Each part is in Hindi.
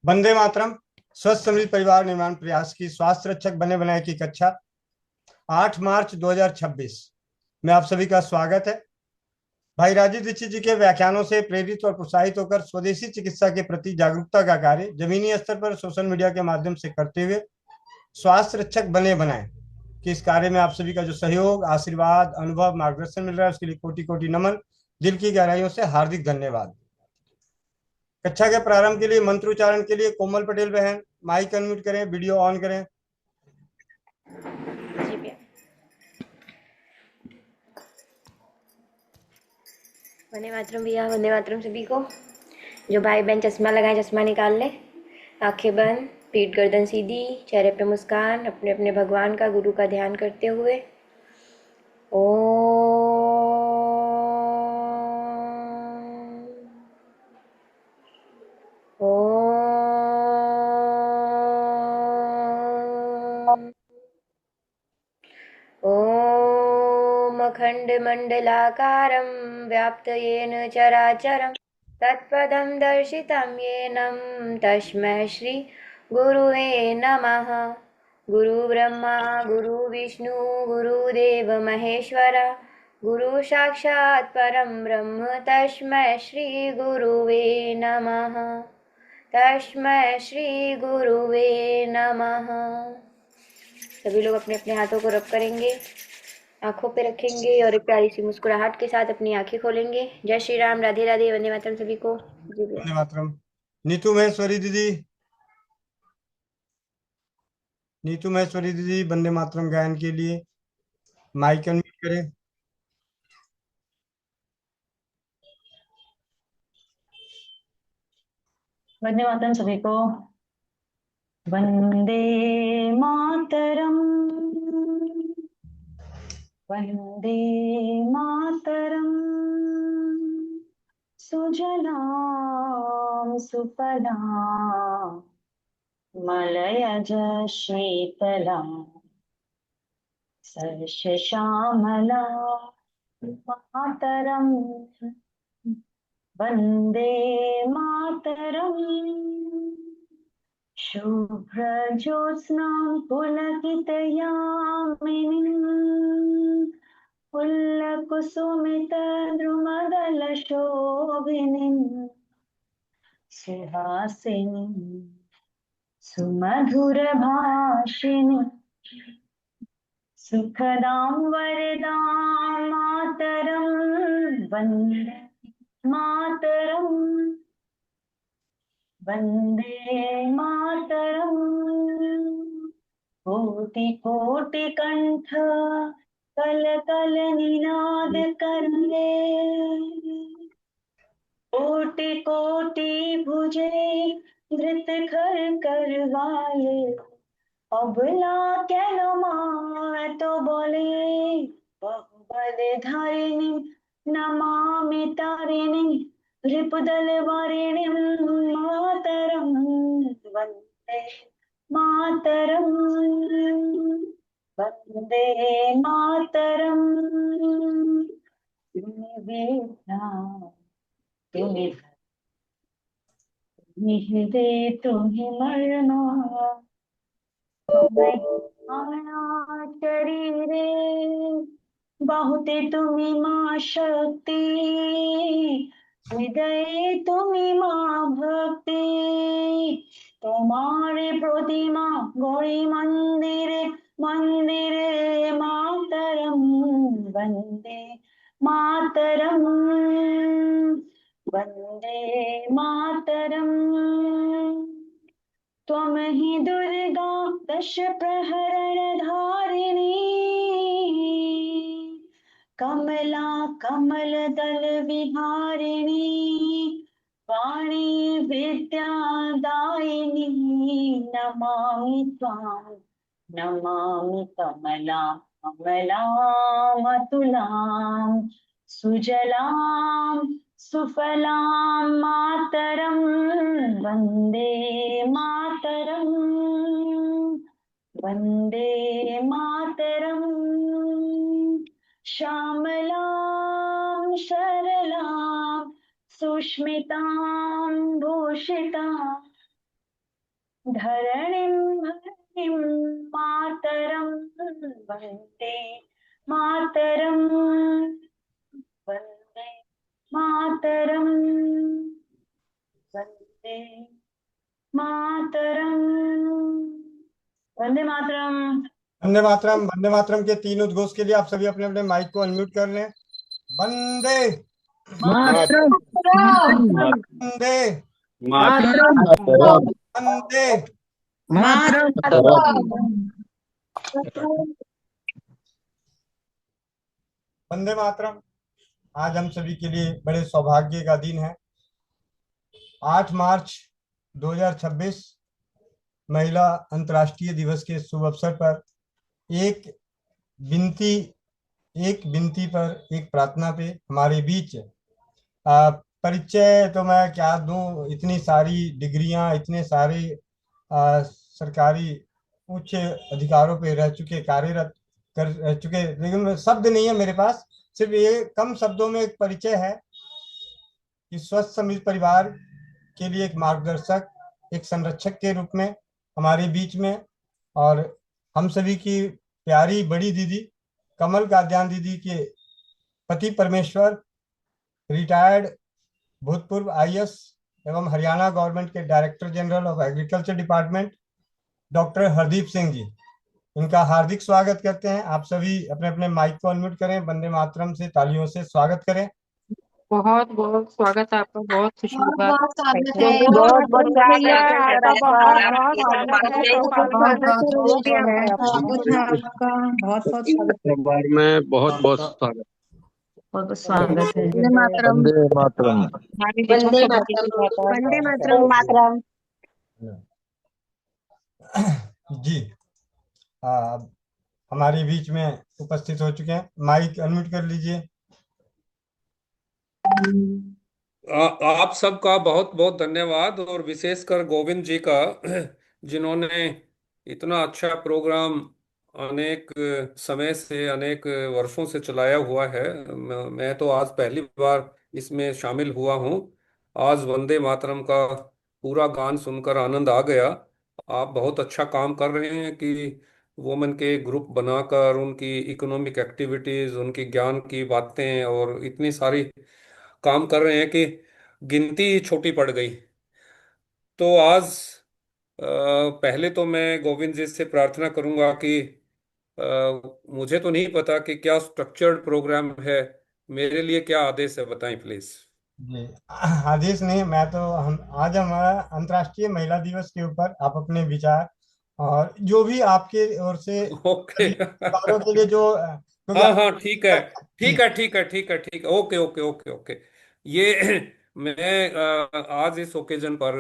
वंदे मातरम। स्वस्थ समृद्ध परिवार निर्माण प्रयास की स्वास्थ्य रक्षक बने बनाए की कक्षा 8 मार्च 2026 में आप सभी का स्वागत है। भाई राजीव दीक्षित जी के व्याख्यानों से प्रेरित और प्रोत्साहित होकर स्वदेशी चिकित्सा के प्रति जागरूकता का कार्य जमीनी स्तर पर सोशल मीडिया के माध्यम से करते हुए स्वास्थ्य रक्षक बने बनाए कि इस कार्य में आप सभी का जो सहयोग, आशीर्वाद, अनुभव, मार्गदर्शन मिल रहा है उसके लिए कोटि कोटि नमन, दिल की गहराइयों से हार्दिक धन्यवाद। कक्षा के प्रारंभ के लिए मंत्र उच्चारण के लिए कोमल पटेल बहन माइक अनम्यूट करें, वीडियो ऑन करें। जी भैया। वंदे मातरम भैया, वंदे मातरम सभी को। जो भाई बहन चश्मा लगाए चश्मा निकाल ले, आंखें बंद, पीठ गर्दन सीधी, चेहरे पे मुस्कान, अपने अपने भगवान का, गुरु का ध्यान करते हुए ओम ओम ॐ अखण्डमण्डलाकारं व्याप्तयेन चराचरं तत्पदं दर्शितं येनं तस्मै श्री गुरुवे नमः। गुरुब्रह्मा गुरुविष्णु गुरुदेव महेश्वर गुरु साक्षात् परं ब्रह्म तस्मै श्री गुरुवे नमः। तस्मै श्री गुरुवे नमः। सभी लोग अपने अपने हाथों को रब करेंगे, आंखों पे रखेंगे और एक प्यारी सी मुस्कुराहट के साथ अपनी आंखें खोलेंगे। जय श्री राम, राधे राधे, वंदे मातरम सभी को। जी भैया। वंदे मातरम। नीतू महेश्वरी दीदी, नीतू महेश्वरी दीदी वंदे मातरम गायन के लिए माइक अनम्यूट करें। वंदे मातरम सभी को। वंदे मातरम, वंदे मातरम। सुजलां सुफलां मलयज शीतलां सस्यश्यामलां मातरम। वंदे मातरम। शुभ्रज्योत्स्नां पुलकितयामिनीं पुल्लकुसुमितद्रुमदलशोभिनीं सुहासिनीं सुमधुरभाषिणीं सुखदां वरदां मातरं। वन्दे मातरं, वन्दे मातरम्। कोटि कोटि कंठ कल कल निनाद करले, कोटि कोटि भुजे धृत खर करवाले। अबला केन माय तो बोले, बहुबल धारिणी नमामि तारिणी रिपुदल वारिणीं मातरं। वन्दे मातरं, वन्दे मातरं। तुम्हें बेटा तुम्हें हृदय तुम्हें मरना, तुम्हें आना शरीरे बहुते तुम्हें माँ शक्ति, हृदय तुम्हें माँ भक्ति। तुम्हारे प्रतिमा गौरी मंदिरे मंदिरे मातरम। वंदे मातरम, वंदे मातरम। त्वं हि दुर्गा दश प्रहरण धारिणी, कमला कमल दल विहारिणी, वाणी विद्यादायिनी। नमामि त्वां, नमामि कमलां कमलामतुलां सुजलां सुफलां मातरं। वन्दे मातरं, वन्दे मातरं। श्यामलां सरलां सुष्मितां भूषितां धरणिं धरणिं मातरं वन्दे मातरं वन्दे मातरं वन्दे मातरं वन्दे मातरम। वंदे मातरम के तीन उद्घोष के लिए आप सभी अपने अपने माइक को अनम्यूट कर लें। वंदे मातरम वंदे मातरम वंदे। वंदे मातरम आज हम सभी के लिए बड़े सौभाग्य का दिन है। 8 मार्च 2026 महिला अंतर्राष्ट्रीय दिवस के शुभ अवसर पर एक विनती एक विनती पर, एक प्रार्थना पे हमारे बीच परिचय तो मैं क्या दूं, इतनी सारी डिग्रियां, इतने सारे सरकारी उच्च अधिकारों पे रह चुके, कार्यरत कर रह चुके, लेकिन शब्द नहीं है मेरे पास। सिर्फ ये कम शब्दों में एक परिचय है कि स्वस्थ समृद्ध परिवार के लिए एक मार्गदर्शक, एक संरक्षक के रूप में हमारे बीच में, और हम सभी की प्यारी बड़ी दीदी कमल कात्यायन दीदी के पति परमेश्वर, रिटायर्ड भूतपूर्व आईएएस एवं हरियाणा गवर्नमेंट के director general of agriculture department doctor Hardeep Singh ji, इनका हार्दिक स्वागत करते हैं। आप सभी अपने अपने माइक को अनम्यूट करें, वंदे मातरम से तालियों से स्वागत करें। बहुत बहुत स्वागत है आपका, बहुत खुशी की बात बहुत स्वागत है। है। बहुत बहुत भैया स्वागत है आपका आपका, बहुत बहुत बहुत स्वागत बहुत है। स्वागत है आपका। स्वागत है आपका। बहुत बहुत स्वागत है। बार में बहुत बहुत स्वागत। बहुत बहुत स्वागत है। वंदे मातरम। वंदे मातरम। हमारे बीच में वंदे सौभाग्य की बात है। वंदे मातरम। मातरम। जी हमारे बीच में उपस्थित हो चुके हैं। माइक अनम्यूट कर लीजिए। आप सबका बहुत बहुत धन्यवाद, और विशेषकर गोविंद जी का, जिन्होंने इतना अच्छा प्रोग्राम अनेक समय से, अनेक वर्षों से चलाया हुआ है। मैं तो आज पहली बार इसमें शामिल हुआ हूँ। आज वंदे मातरम का पूरा गान सुनकर आनंद आ गया। आप बहुत अच्छा काम कर रहे हैं कि वुमेन के ग्रुप बनाकर उनकी इकोनॉमिक एक्टिविटीज, उनकी ज्ञान की बातें और इतनी सारी काम कर रहे हैं कि गिनती ही छोटी पड़ गई। तो आज पहले तो मैं गोविंद जी से प्रार्थना करूंगा कि मुझे तो नहीं पता कि क्या स्ट्रक्चर्ड प्रोग्राम है, मेरे लिए क्या आदेश है, बताएं प्लीज। जी आदेश नहीं, मैं तो हम आज हमारा अंतर्राष्ट्रीय महिला दिवस के ऊपर आप अपने विचार और जो भी आपके ओर से ओके। सभी परिवारों के लिए जो क्योंकि हाँ हाँ, ठीक है जी ठीक है ठीक है ठीक है ठीक है, ओके ओके ओके ओके। ये मैं आज इस ओकेजन पर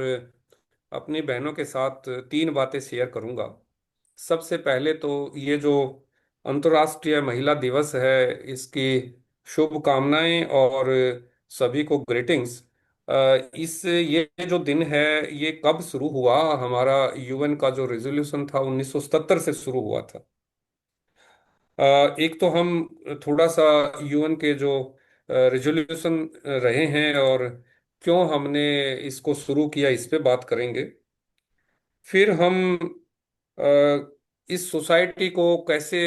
अपनी बहनों के साथ तीन बातें शेयर करूंगा। सबसे पहले तो ये जो अंतर्राष्ट्रीय महिला दिवस है, इसकी शुभकामनाएं और सभी को ग्रीटिंग्स। इस ये जो दिन है, ये कब शुरू हुआ? हमारा यूएन का जो रेजोल्यूशन था 1977 से शुरू हुआ था। एक तो हम थोड़ा सा यूएन के जो रेजोल्यूशन रहे हैं और क्यों हमने इसको शुरू किया, इस पे बात करेंगे। फिर हम अ, इस सोसाइटी को कैसे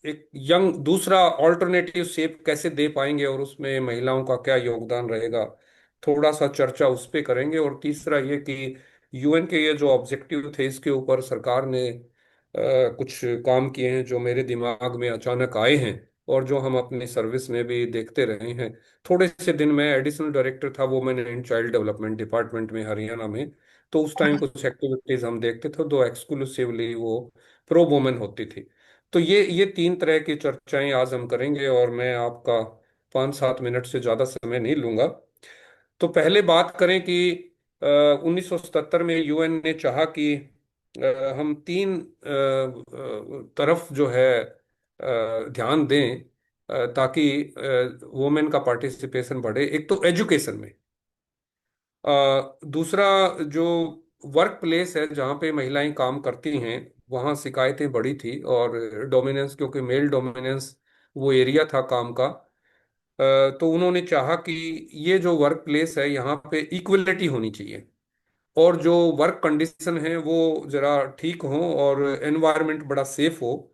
एक यंग दूसरा ऑल्टरनेटिव शेप कैसे दे पाएंगे, और उसमें महिलाओं का क्या योगदान रहेगा, थोड़ा सा चर्चा उस पे करेंगे। और तीसरा ये कि यूएन के ये जो ऑब्जेक्टिव थे, इसके ऊपर सरकार ने कुछ काम किए हैं जो मेरे दिमाग में अचानक आए हैं, और जो हम अपनी सर्विस में भी देखते रहे हैं। थोड़े से दिन में एडिशनल डायरेक्टर था women and child development department में, हरियाणा में। तो उस टाइम कुछ एक्टिविटीज हम देखते थे, तो एक्सक्लूसिवली वो प्रो वुमेन होती थी। तो ये तीन तरह की चर्चाएं आज हम करेंगे, और मैं आपका 5-7 मिनट से ज़्यादा समय नहीं लूंगा। तो पहले बात करें कि 1977 में यूएन ने चाहा कि हम तीन तरफ जो है ध्यान दें, ताकि वुमेन का पार्टिसिपेशन बढ़े। एक तो एजुकेशन में, दूसरा जो वर्क प्लेस है जहाँ पे महिलाएं काम करती हैं, वहाँ शिकायतें बढ़ी थी, और डोमिनेंस, क्योंकि मेल डोमिनेंस वो एरिया था काम का। तो उन्होंने चाहा कि ये जो वर्क प्लेस है, यहाँ पे इक्वलिटी होनी चाहिए। और जो वर्क कंडीशन है वो जरा ठीक हो, और एनवायरनमेंट बड़ा सेफ हो,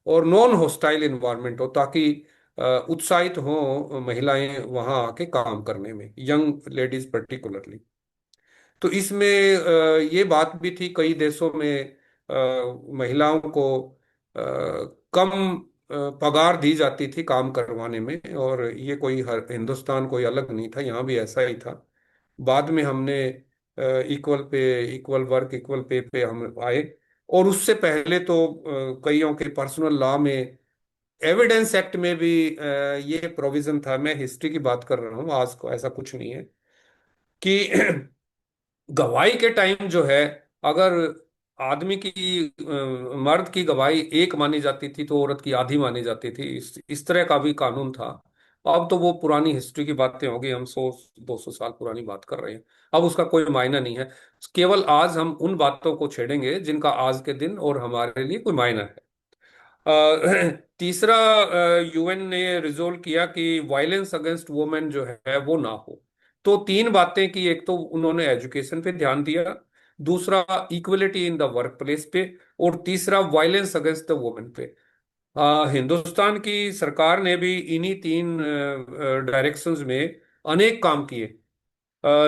और नॉन हॉस्टाइल एनवायरनमेंट हो, ताकि उत्साहित हो महिलाएं वहां आके काम करने में, यंग लेडीज पर्टिकुलरली। तो इसमें ये बात भी थी, कई देशों में महिलाओं को कम पगार दी जाती थी काम करवाने में, और ये कोई हर हिंदुस्तान कोई अलग नहीं था, यहाँ भी ऐसा ही था। बाद में हमने equal pay, equal work equal pay हम आए। और उससे पहले तो कईयों के पर्सनल लॉ में, एविडेंस एक्ट में भी ये प्रोविजन था। मैं हिस्ट्री की बात कर रहा हूँ, आज को ऐसा कुछ नहीं है कि गवाही के टाइम जो है, अगर आदमी की मर्द की गवाही एक मानी जाती थी तो औरत की आधी मानी जाती थी, इस तरह का भी कानून था। अब तो वो पुरानी हिस्ट्री की बातें होगी, हम 100-200 साल पुरानी बात कर रहे हैं। अब उसका कोई मायना नहीं है। केवल आज हम उन बातों को छेड़ेंगे जिनका आज के दिन और हमारे लिए कोई मायना है। अ, तीसरा, यूएन ने रिजोल्व किया कि वायलेंस अगेंस्ट वुमेन जो है वो ना हो। तो तीन बातें की, एक तो उन्होंने एजुकेशन पे ध्यान दिया, दूसरा equality in the work place पे, और तीसरा वायलेंस अगेंस्ट द वुमेन पे। हिंदुस्तान की सरकार ने भी इन्हीं तीन डायरेक्शंस में अनेक काम किए।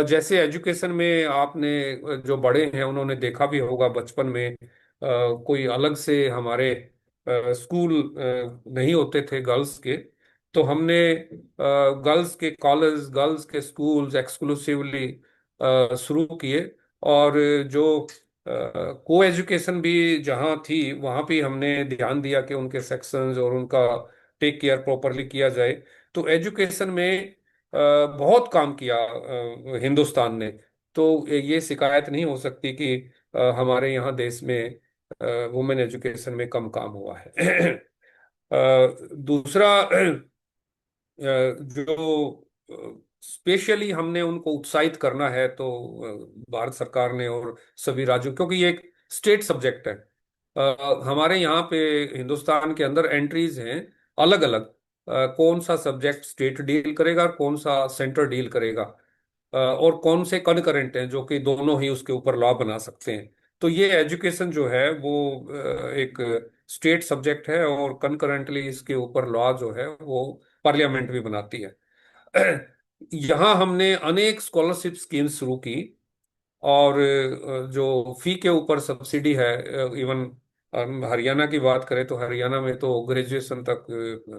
जैसे एजुकेशन में आपने, जो बड़े हैं उन्होंने देखा भी होगा बचपन में, कोई अलग से हमारे स्कूल नहीं होते थे गर्ल्स के। तो हमने गर्ल्स के कॉलेज, गर्ल्स के स्कूल्स एक्सक्लूसिवली शुरू किए। और जो को एजुकेशन भी जहाँ थी वहाँ भी हमने ध्यान दिया कि उनके सेक्शंस और उनका टेक केयर प्रॉपरली किया जाए। तो एजुकेशन में बहुत काम किया हिंदुस्तान ने। तो ये शिकायत नहीं हो सकती कि हमारे यहाँ देश में वुमेन एजुकेशन में कम काम हुआ है। दूसरा, जो स्पेशली हमने उनको उत्साहित करना है, तो भारत सरकार ने और सभी राज्यों, क्योंकि ये एक स्टेट सब्जेक्ट है। हमारे यहाँ पे हिंदुस्तान के अंदर एंट्रीज हैं अलग अलग, कौन सा सब्जेक्ट स्टेट डील करेगा और कौन सा सेंटर डील करेगा, और कौन से कनकरेंट हैं जो कि दोनों ही उसके ऊपर लॉ बना सकते हैं। तो ये एजुकेशन जो है वो एक स्टेट सब्जेक्ट है, और कनकरेंटली इसके ऊपर लॉ जो है वो पार्लियामेंट भी बनाती है। यहाँ हमने अनेक स्कॉलरशिप स्कीम्स शुरू की, और जो फी के ऊपर सब्सिडी है, इवन हरियाणा की बात करें तो हरियाणा में तो ग्रेजुएशन तक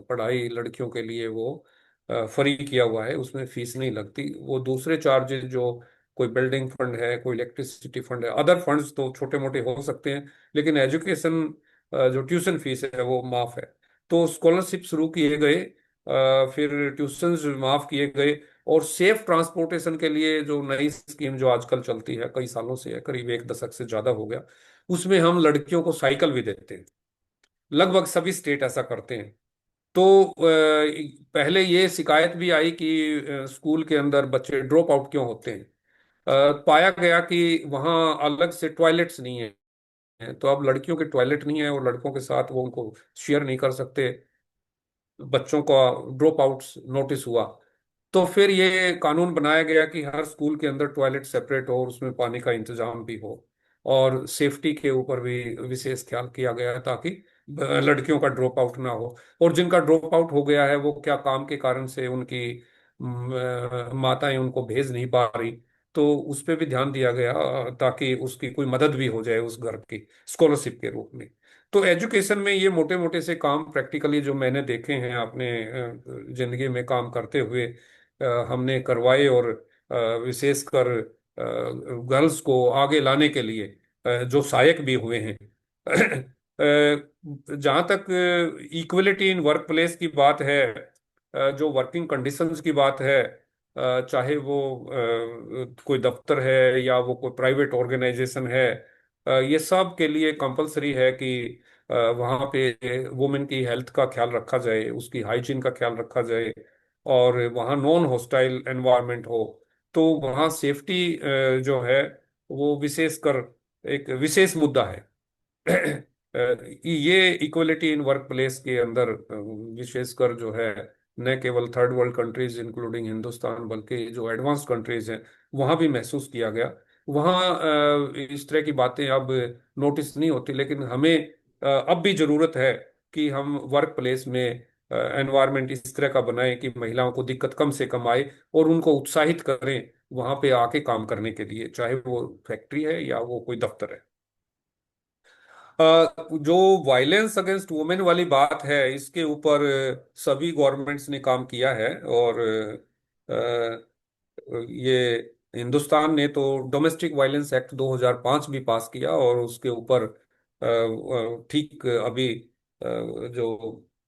पढ़ाई लड़कियों के लिए वो फ्री किया हुआ है, उसमें फीस नहीं लगती। वो दूसरे चार्जेस जो कोई बिल्डिंग फंड है, कोई इलेक्ट्रिसिटी फंड है, अदर फंड्स तो छोटे मोटे हो सकते हैं, लेकिन एजुकेशन जो ट्यूशन फीस है वो माफ है। तो स्कॉलरशिप शुरू किए गए, फिर ट्यूशंस माफ किए गए। और सेफ ट्रांसपोर्टेशन के लिए जो नई स्कीम जो आजकल चलती है, कई सालों से है, करीब एक दशक से ज्यादा हो गया, उसमें हम लड़कियों को साइकिल भी देते हैं। लगभग सभी स्टेट ऐसा करते हैं। तो पहले ये शिकायत भी आई कि स्कूल के अंदर बच्चे ड्रॉप आउट क्यों होते हैं। पाया गया कि वहाँ अलग से टॉयलेट्स नहीं है, तो अब लड़कियों के टॉयलेट नहीं है, और लड़कों के साथ वो उनको शेयर नहीं कर सकते, बच्चों का ड्रॉप आउट नोटिस हुआ। तो फिर ये कानून बनाया गया कि हर स्कूल के अंदर टॉयलेट सेपरेट हो और उसमें पानी का इंतजाम भी हो, और सेफ्टी के ऊपर भी विशेष ख्याल किया गया है, ताकि लड़कियों का ड्रॉप आउट ना हो। और जिनका ड्रॉप आउट हो गया है वो क्या काम के कारण से उनकी माताएं उनको भेज नहीं पा रही, तो उस पर भी ध्यान दिया गया, ताकि उसकी कोई मदद भी हो जाए उस घर की स्कॉलरशिप के रूप में। तो एजुकेशन में ये मोटे मोटे से काम प्रैक्टिकली जो मैंने देखे हैं अपने जिंदगी में काम करते हुए, हमने करवाए। और विशेषकर गर्ल्स को आगे लाने के लिए जो सहायक भी हुए हैं। जहाँ तक इक्वलिटी इन वर्क प्लेस की बात है, जो वर्किंग कंडीशंस की बात है, चाहे वो कोई दफ्तर है या वो कोई प्राइवेट ऑर्गेनाइजेशन है, ये सब के लिए कंपलसरी है कि वहाँ पे वुमेन की हेल्थ का ख्याल रखा जाए, उसकी हाइजीन का ख्याल रखा जाए, और वहाँ नॉन हॉस्टाइल एनवायरनमेंट हो। तो वहाँ सेफ्टी जो है वो विशेषकर एक विशेष मुद्दा है। ये इक्वलिटी इन वर्क प्लेस के अंदर विशेषकर जो है, न केवल third world countries including Hindustan, बल्कि जो एडवांस कंट्रीज हैं वहाँ भी महसूस किया गया। वहाँ इस तरह की बातें अब नोटिस नहीं होती, लेकिन हमें अब भी जरूरत है कि हम वर्क प्लेस में एनवायरनमेंट इस तरह का बनाएं कि महिलाओं को दिक्कत कम से कम आए और उनको उत्साहित करें वहां पे आके काम करने के लिए, चाहे वो फैक्ट्री है या वो कोई दफ्तर है। जो वायलेंस अगेंस्ट वुमेन वाली बात है, इसके ऊपर सभी गवर्नमेंट्स ने काम किया है, और ये हिंदुस्तान ने तो डोमेस्टिक वायलेंस एक्ट 2005 भी पास किया, और उसके ऊपर ठीक अभी जो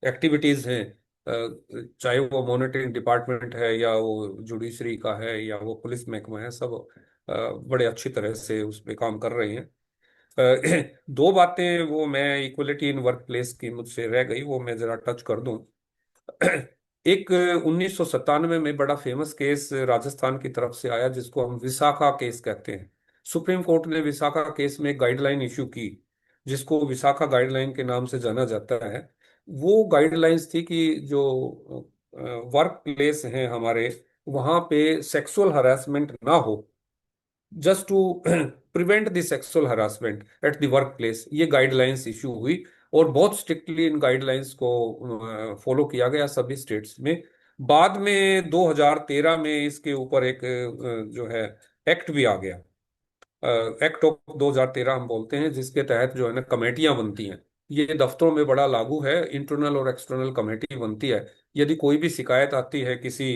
एक्टिविटीज हैं, चाहे वो मॉनिटरिंग डिपार्टमेंट है या वो जुडिशरी का है या वो पुलिस महकमा है, सब बड़े अच्छी तरह से उस पर काम कर रहे हैं। दो बातें वो मैं इक्वलिटी इन वर्क प्लेस की मुझसे रह गई, वो मैं जरा टच कर दूं। एक 1997 में बड़ा फेमस केस राजस्थान की तरफ से आया, जिसको हम विसाखा केस कहते हैं। सुप्रीम कोर्ट ने विसाखा केस में गाइडलाइन इशू की, जिसको विसाखा गाइडलाइन के नाम से जाना जाता है। वो गाइडलाइंस थी कि जो वर्क प्लेस हैं हमारे, वहां पे सेक्सुअल हरासमेंट ना हो, just to prevent the sexual harassment at the work place, ये गाइडलाइंस इशू हुई। और बहुत स्ट्रिक्टली इन गाइडलाइंस को फॉलो किया गया सभी स्टेट्स में। बाद में 2013 में इसके ऊपर एक जो है एक्ट भी आ गया, एक्ट ऑफ 2013 हम बोलते हैं, जिसके तहत जो है ना कमेटियां बनती हैं। ये दफ्तरों में बड़ा लागू है, इंटरनल और एक्सटर्नल कमेटी बनती है। यदि कोई भी शिकायत आती है किसी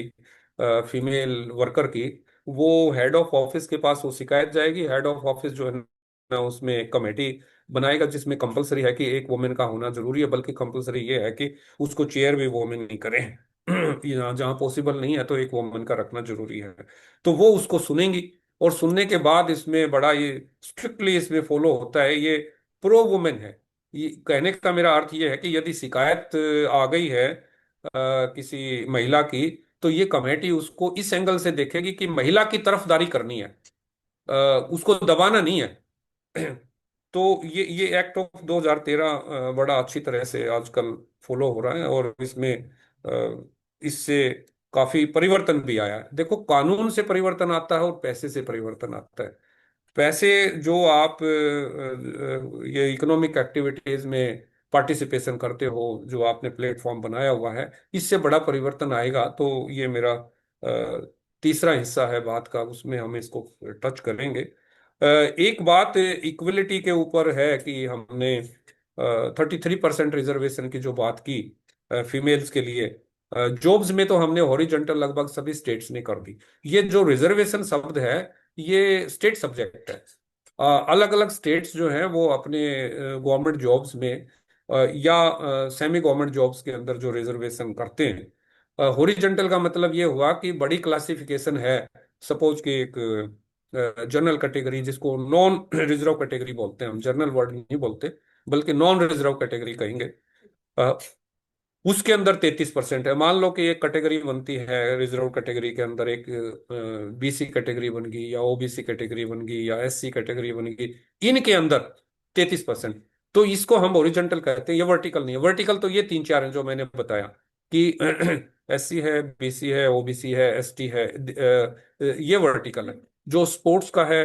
फीमेल वर्कर की, वो हेड ऑफ ऑफिस के पास वो शिकायत जाएगी। हेड ऑफ ऑफिस जो है ना उसमें एक कमेटी बनाएगा, जिसमें कंपलसरी है कि एक वुमेन का होना जरूरी है, बल्कि कंपलसरी ये है कि उसको चेयर भी वुमेन नहीं करें। यहाँ जहाँ पॉसिबल नहीं है तो एक वुमेन का रखना जरूरी है। तो वो उसको सुनेंगी, और सुनने के बाद इसमें बड़ा ये स्ट्रिक्टली इसमें फॉलो होता है। ये प्रो वुमेन है। ये कहने का मेरा अर्थ ये है कि यदि शिकायत आ गई है किसी महिला की, तो ये कमेटी उसको इस एंगल से देखेगी कि महिला की तरफदारी करनी है, उसको दबाना नहीं है। तो ये एक्ट ऑफ 2013 बड़ा अच्छी तरह से आजकल फॉलो हो रहा है, और इसमें इससे काफी परिवर्तन भी आया है। देखो, कानून से परिवर्तन आता है और पैसे से परिवर्तन आता है। पैसे जो आप ये इकोनॉमिक एक्टिविटीज में पार्टिसिपेशन करते हो, जो आपने प्लेटफॉर्म बनाया हुआ है, इससे बड़ा परिवर्तन आएगा। तो ये मेरा तीसरा हिस्सा है बात का, उसमें हम इसको टच करेंगे। एक बात इक्वलिटी के ऊपर है कि हमने 33% रिजर्वेशन की जो बात की फीमेल्स के लिए, जॉब्स में तो हमने हॉरिजॉन्टल लगभग सभी स्टेट्स ने कर दी। ये जो रिजर्वेशन शब्द है, ये स्टेट सब्जेक्ट है। अलग अलग स्टेट्स जो हैं वो अपने गवर्नमेंट जॉब्स में या सेमी गवर्नमेंट जॉब्स के अंदर जो रिजर्वेशन करते हैं, हॉरिजॉन्टल का मतलब ये हुआ कि बड़ी क्लासिफिकेशन है। सपोज कि एक जनरल कैटेगरी, जिसको नॉन रिजर्व कैटेगरी बोलते हैं, हम जनरल वर्ड नहीं बोलते बल्कि नॉन रिजर्व कैटेगरी कहेंगे। उसके अंदर 33% है। मान लो कि एक कैटेगरी बनती है रिजर्व कैटेगरी के अंदर, एक बीसी कैटेगरी बन गई या ओबीसी कैटेगरी बन गई या एससी कैटेगरी बन गई, इनके अंदर 33%। तो इसको हम ओरिजेंटल कहते हैं, ये वर्टिकल नहीं है। वर्टिकल तो ये तीन चार हैं जो मैंने बताया कि एससी है, बीसी है, ओबीसी है, एसटी है, ये वर्टिकल है। जो स्पोर्ट्स का है,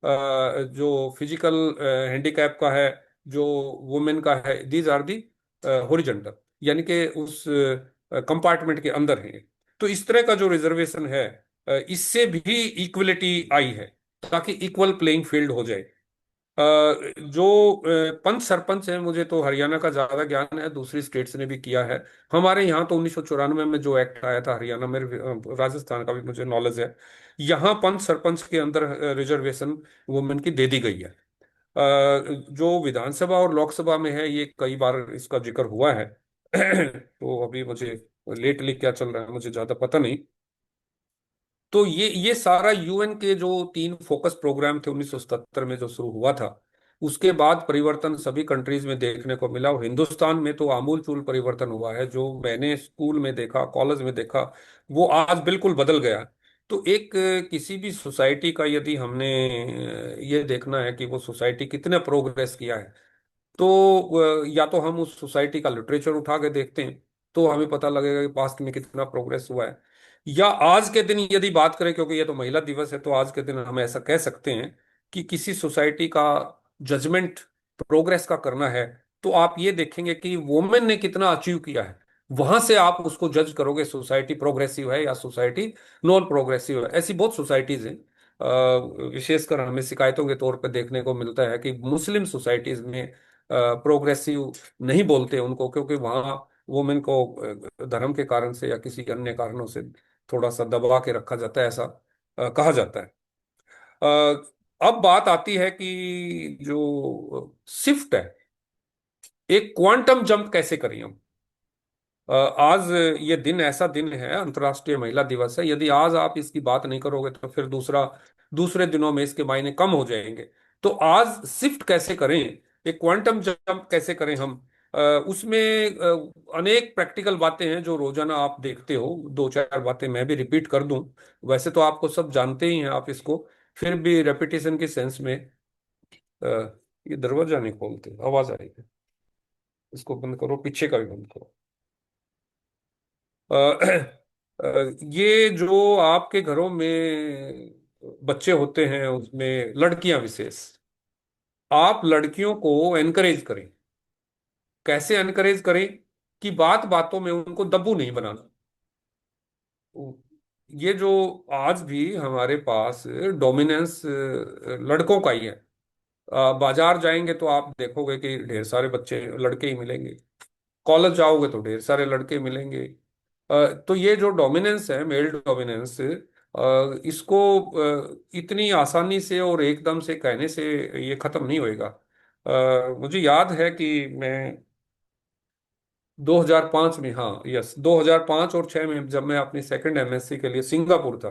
जो फिजिकल हैंडीकैप का है, जो वुमेन का है, दीज आर दी हॉरिजॉन्टल, यानी कि उस कंपार्टमेंट के अंदर है। तो इस तरह का जो रिजर्वेशन है, इससे भी इक्वलिटी आई है, ताकि इक्वल प्लेइंग फील्ड हो जाए। जो पंच सरपंच है, मुझे तो हरियाणा का ज्यादा ज्ञान है, दूसरी स्टेट्स ने भी किया है। हमारे यहाँ तो 1994 में जो एक्ट आया था हरियाणा में, राजस्थान का भी मुझे नॉलेज है। यहाँ पंच सरपंच के अंदर रिजर्वेशन वुमेन की दे दी गई है। जो विधानसभा और लोकसभा में है, ये कई बार इसका जिक्र हुआ है। तो अभी मुझे लेटली क्या चल रहा है मुझे ज्यादा पता नहीं। तो ये सारा यूएन के जो 3 फोकस प्रोग्राम थे 1977 में जो शुरू हुआ था, उसके बाद परिवर्तन सभी कंट्रीज में देखने को मिला, और हिंदुस्तान में तो आमूल चूल परिवर्तन हुआ है। जो मैंने स्कूल में देखा, कॉलेज में देखा, वो आज बिल्कुल बदल गया। तो एक किसी भी सोसाइटी का यदि हमने ये देखना है कि वो सोसाइटी कितने प्रोग्रेस किया है, तो या तो हम उस सोसाइटी का लिटरेचर उठा के देखते हैं, तो हमें पता लगेगा कि पास्ट में कितना प्रोग्रेस हुआ है। या आज के दिन यदि बात करें, क्योंकि ये तो महिला दिवस है, तो आज के दिन हम ऐसा कह सकते हैं कि किसी सोसाइटी का जजमेंट प्रोग्रेस का करना है, तो आप ये देखेंगे कि वुमेन ने कितना अचीव किया है। वहां से आप उसको जज करोगे सोसाइटी प्रोग्रेसिव है या सोसाइटी नॉन प्रोग्रेसिव है। ऐसी बहुत सोसाइटीज हैं। विशेषकर हमें शिकायतों के तौर पर देखने को मिलता है कि मुस्लिम सोसाइटीज में प्रोग्रेसिव नहीं बोलते उनको, क्योंकि वहाँ वुमेन को धर्म के कारण से या किसी अन्य कारणों से थोड़ा सा दबा के रखा जाता है, ऐसा कहा जाता है। अब बात आती है कि जो शिफ्ट है, एक क्वांटम जंप कैसे करें हम। आज ये दिन ऐसा दिन है, अंतर्राष्ट्रीय महिला दिवस है। यदि आज आप इसकी बात नहीं करोगे तो फिर दूसरे दिनों में इसके मायने कम हो जाएंगे। तो आज शिफ्ट कैसे करें, एक क्वांटम जंप कैसे करें हम। उसमें अनेक प्रैक्टिकल बातें हैं जो रोजाना आप देखते हो। दो चार बातें मैं भी रिपीट कर दूं। वैसे तो आपको सब जानते ही हैं आप इसको, फिर भी रेपिटेशन के सेंस में। अ, ये दरवाजा नहीं खोलते, आवाज आएगी। इसको बंद करो, पीछे का भी बंद करो। अ, ये जो आपके घरों में बच्चे होते हैं, उसमें लड़कियां विशेष, आप लड़कियों को एनकरेज करें। कैसे एनकरेज करें कि बात बातों में उनको दब्बू नहीं बनाना। ये जो आज भी हमारे पास डोमिनेंस लड़कों का ही है। बाजार जाएंगे तो आप देखोगे कि ढेर सारे बच्चे लड़के ही मिलेंगे। कॉलेज जाओगे तो ढेर सारे लड़के मिलेंगे। तो ये जो डोमिनेंस है, मेल डोमिनेंस, इसको इतनी आसानी से और एकदम से कहने से ये खत्म नहीं होएगा। मुझे याद है कि मैं 2005 में, हाँ यस, 2005 और 6 में जब मैं अपनी सेकंड एमएससी के लिए सिंगापुर था,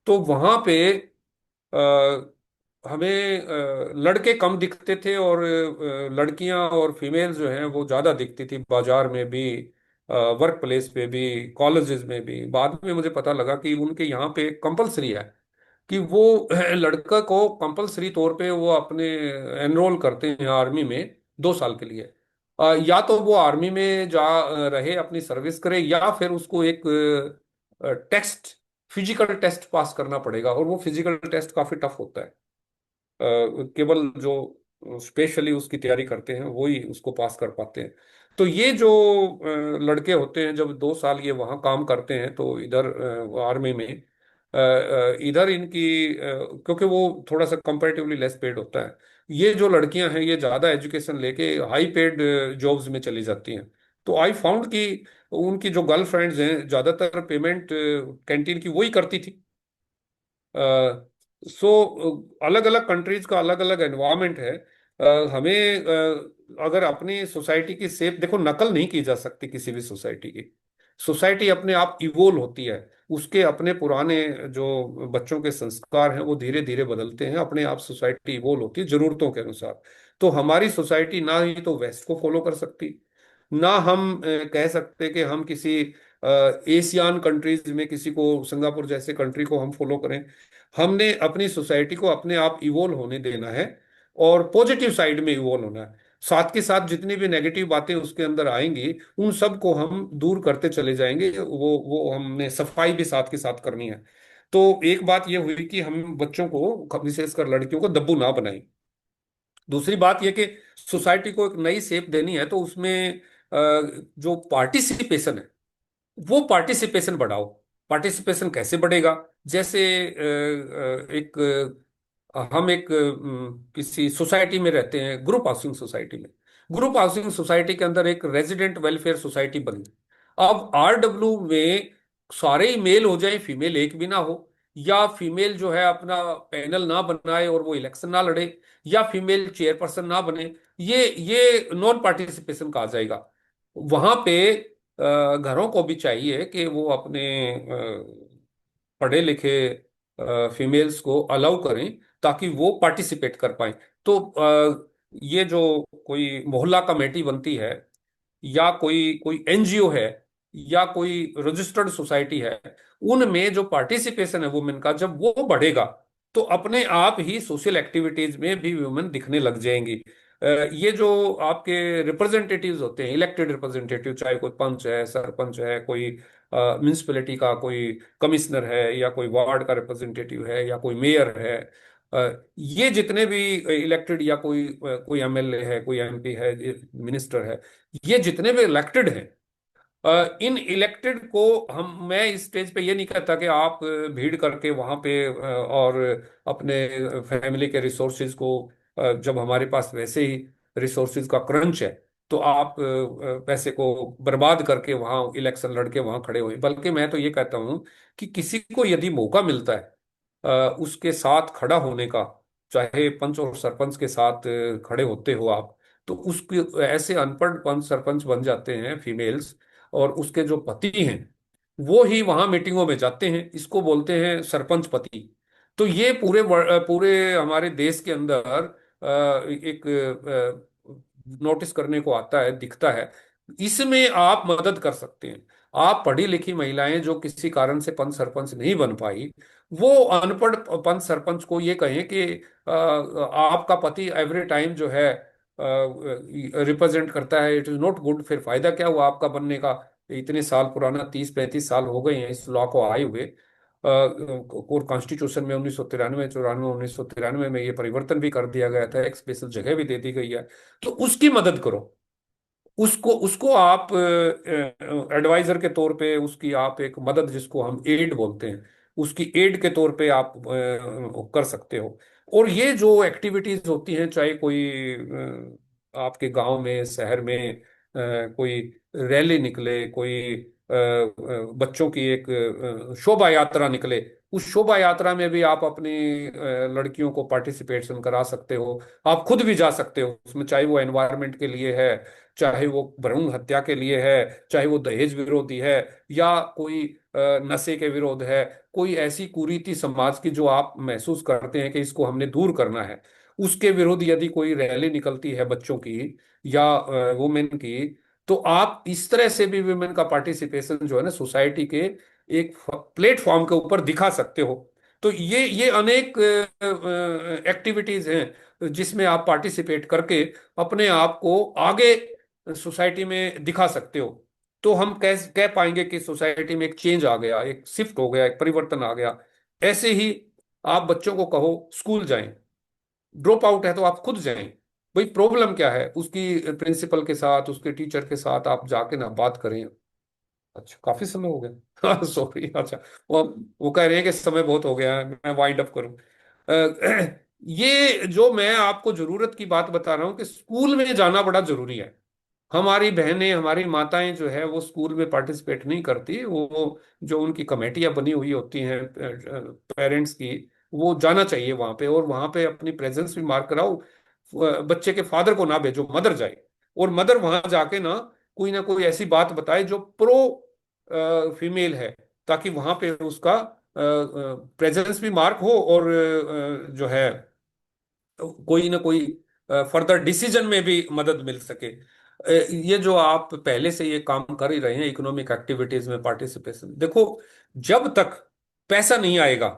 तो वहां पे हमें लड़के कम दिखते थे और लड़कियां और फीमेल जो हैं वो ज्यादा दिखती थी, बाजार में भी, वर्क प्लेस पे भी, कॉलेजेस में भी। बाद में मुझे पता लगा कि उनके यहाँ पे कंपलसरी है कि वो लड़का को कंपलसरी तौर पे वो अपने एनरोल करते हैं आर्मी में 2 साल के लिए। या तो वो आर्मी में जा रहे, अपनी सर्विस करे, या फिर उसको एक टेस्ट, फिजिकल टेस्ट पास करना पड़ेगा। और वो फिजिकल टेस्ट काफी टफ होता है। केवल जो स्पेशली उसकी तैयारी करते हैं वो ही उसको पास कर पाते हैं। तो ये जो लड़के होते हैं, जब 2 साल ये वहाँ काम करते हैं तो इधर आर्मी में, इधर इनकी क्योंकि वो थोड़ा सा कंपैरेटिवली लेस पेड होता है। ये जो लड़कियां हैं ये ज्यादा एजुकेशन लेके हाई पेड जॉब्स में चली जाती हैं। तो आई फाउंड कि उनकी जो गर्लफ्रेंड्स हैं ज्यादातर पेमेंट कैंटीन की वही करती थी। सो अलग अलग कंट्रीज का अलग अलग एनवायरनमेंट है। हमें अगर अपनी सोसाइटी की सेप देखो, नकल नहीं की जा सकती किसी भी सोसाइटी की। सोसाइटी अपने आप इवोल्व होती है। उसके अपने पुराने जो बच्चों के संस्कार हैं वो धीरे धीरे बदलते हैं, अपने आप सोसाइटी इवोल्व होती है जरूरतों के अनुसार। तो हमारी सोसाइटी ना ही तो वेस्ट को फॉलो कर सकती, ना हम कह सकते कि हम किसी एशियान कंट्रीज में किसी को, सिंगापुर जैसे कंट्री को हम फॉलो करें। हमने अपनी सोसाइटी को अपने आप इवोल्व होने देना है और पॉजिटिव साइड में इवोल्व होना है। साथ के साथ जितनी भी नेगेटिव बातें उसके अंदर आएंगी उन सब को हम दूर करते चले जाएंगे। वो हमने सफाई भी साथ के साथ करनी है। तो एक बात ये हुई कि हम बच्चों को, विशेषकर लड़कियों को, दब्बू ना बनाएं। दूसरी बात यह कि सोसाइटी को एक नई शेप देनी है तो उसमें जो पार्टिसिपेशन है वो पार्टिसिपेशन बढ़ाओ। पार्टिसिपेशन कैसे बढ़ेगा, जैसे हम एक किसी सोसाइटी में रहते हैं, ग्रुप हाउसिंग सोसाइटी में। ग्रुप हाउसिंग सोसाइटी के अंदर एक रेजिडेंट वेलफेयर सोसाइटी बनी। अब आरडब्ल्यू में सारे ही मेल हो जाए, फीमेल एक भी ना हो, या फीमेल जो है अपना पैनल ना बनाए और वो इलेक्शन ना लड़े, या फीमेल चेयरपर्सन ना बने, ये नॉन पार्टिसिपेशन कहा जाएगा। वहां पे घरों को भी चाहिए कि वो अपने पढ़े लिखे फीमेल्स को अलाउ करें ताकि वो पार्टिसिपेट कर पाए। तो ये जो कोई मोहल्ला कमेटी बनती है, या कोई कोई एनजीओ है, या कोई रजिस्टर्ड सोसाइटी है, उनमें जो पार्टिसिपेशन है वुमेन का, जब वो बढ़ेगा तो अपने आप ही सोशल एक्टिविटीज में भी वुमेन दिखने लग जाएंगी। ये जो आपके रिप्रेजेंटेटिव्स होते हैं, इलेक्टेड रिप्रेजेंटेटिव, चाहे कोई पंच है, सरपंच है, कोई म्यूनिसिपैलिटी का कोई कमिश्नर है, या कोई वार्ड का रिप्रेजेंटेटिव है, या कोई मेयर है, ये जितने भी इलेक्टेड या कोई एमएलए है, कोई एमपी है, मिनिस्टर है, ये जितने भी इलेक्टेड हैं, इन इलेक्टेड को मैं इस स्टेज पे ये नहीं कहता कि आप भीड़ करके वहां पे और अपने फैमिली के रिसोर्सेज को, जब हमारे पास वैसे ही रिसोर्सेज का क्रंच है, तो आप पैसे को बर्बाद करके वहां इलेक्शन लड़के वहां खड़े हुए। बल्कि मैं तो ये कहता हूं कि किसी को यदि मौका मिलता है उसके साथ खड़ा होने का, चाहे पंच और सरपंच के साथ खड़े होते हो आप, तो उसके ऐसे अनपढ़ पंच सरपंच बन जाते हैं फीमेल्स, और उसके जो पति हैं वो ही वहां मीटिंगों में जाते हैं, इसको बोलते हैं सरपंच पति। तो ये पूरे हमारे देश के अंदर एक नोटिस करने को आता है, दिखता है। इसमें आप मदद कर सकते हैं। आप पढ़ी लिखी महिलाएं जो किसी कारण से पंच सरपंच नहीं बन पाई, वो अनपढ़ पंच सरपंच को ये कहें कि आपका पति एवरी टाइम जो है रिप्रेजेंट करता है, इट इज नॉट गुड। फिर फायदा क्या हुआ आपका बनने का? इतने साल पुराना, 30-35 साल हो गए हैं इस लॉ को आए हुए। और कॉन्स्टिट्यूशन में 1993 में ये परिवर्तन भी कर दिया गया था, एक स्पेशल जगह भी दे दी गई है। तो उसकी मदद करो। उसको उसको आप एडवाइजर के तौर पे, उसकी आप एक मदद, जिसको हम एड बोलते हैं, उसकी एड के तौर पे आप कर सकते हो। और ये जो एक्टिविटीज होती हैं, चाहे कोई आपके गांव में, शहर में कोई रैली निकले, कोई बच्चों की एक शोभा यात्रा निकले, उस शोभा यात्रा में भी आप अपनी लड़कियों को पार्टिसिपेशन करा सकते हो। आप खुद भी जा सकते हो उसमें, चाहे वो एनवायरनमेंट के लिए है, चाहे वो भ्रूण हत्या के लिए है, चाहे वो दहेज विरोधी है, या कोई नशे के विरोध है, कोई ऐसी कुरीति समाज की जो आप महसूस करते हैं कि इसको हमने दूर करना है, उसके विरुद्ध यदि कोई रैली निकलती है बच्चों की या वुमेन की, तो आप इस तरह से भी वुमेन का पार्टिसिपेशन जो है ना सोसाइटी के एक प्लेटफॉर्म के ऊपर दिखा सकते हो। तो ये अनेक एक्टिविटीज हैं जिसमें आप पार्टिसिपेट करके अपने आप को आगे सोसाइटी में दिखा सकते हो। तो हम कह पाएंगे कि सोसाइटी में एक चेंज आ गया, एक शिफ्ट हो गया, एक परिवर्तन आ गया। ऐसे ही आप बच्चों को कहो स्कूल जाएं, ड्रॉप आउट है तो आप खुद जाएं। भाई प्रॉब्लम क्या है उसकी, प्रिंसिपल के साथ, उसके टीचर के साथ आप जाके ना बात करें। अच्छा, काफी समय हो गया, सॉरी। अच्छा, वो वो कह रहे हैं कि समय बहुत हो गया है, मैं वाइंड अप करूं। ये जो मैं आपको जरूरत की बात बता रहा हूं कि स्कूल में जाना बड़ा जरूरी है। हमारी बहनें, हमारी माताएं जो है वो स्कूल में पार्टिसिपेट नहीं करती। वो जो उनकी कमेटियां बनी हुई होती हैं पेरेंट्स की, वो जाना चाहिए वहां पे, और वहां पे अपनी प्रेजेंस भी मार्क कराओ। बच्चे के फादर को ना भेजो, मदर जाए, और मदर वहां जाके ना कोई ऐसी बात बताए जो प्रो फीमेल है, ताकि वहां पे उसका प्रेजेंस भी मार्क हो, और जो है कोई ना कोई फर्दर डिसीजन में भी मदद मिल सके। ये जो आप पहले से ये काम कर ही रहे हैं, इकोनॉमिक एक्टिविटीज में पार्टिसिपेशन, देखो, जब तक पैसा नहीं आएगा,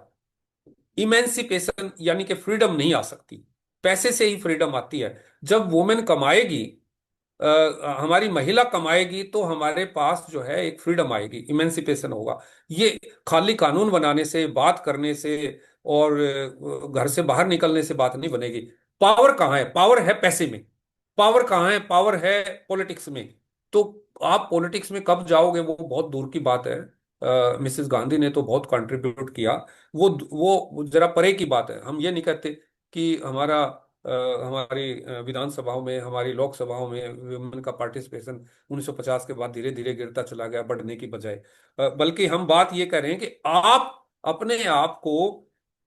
इमेंसिपेशन यानी कि फ्रीडम नहीं आ सकती। पैसे से ही फ्रीडम आती है। जब वुमेन कमाएगी, हमारी महिला कमाएगी, तो हमारे पास जो है एक फ्रीडम आएगी, इमेंसिपेशन होगा। ये खाली कानून बनाने से, बात करने से, और घर से बाहर निकलने से बात नहीं बनेगी। पावर कहाँ है? पावर है पैसे में। पावर कहाँ है? पावर है पॉलिटिक्स में। तो आप पॉलिटिक्स में कब जाओगे वो बहुत दूर की बात है। मिसेस गांधी ने तो बहुत कंट्रीब्यूट किया, वो जरा परे की बात है। हम ये नहीं कहते कि हमारी विधानसभाओं में, हमारी लोकसभाओं में वुमेन का पार्टिसिपेशन 1950 के बाद धीरे धीरे गिरता चला गया, बढ़ने की बजाय। बल्कि हम बात ये कर रहे हैं कि आप अपने आप को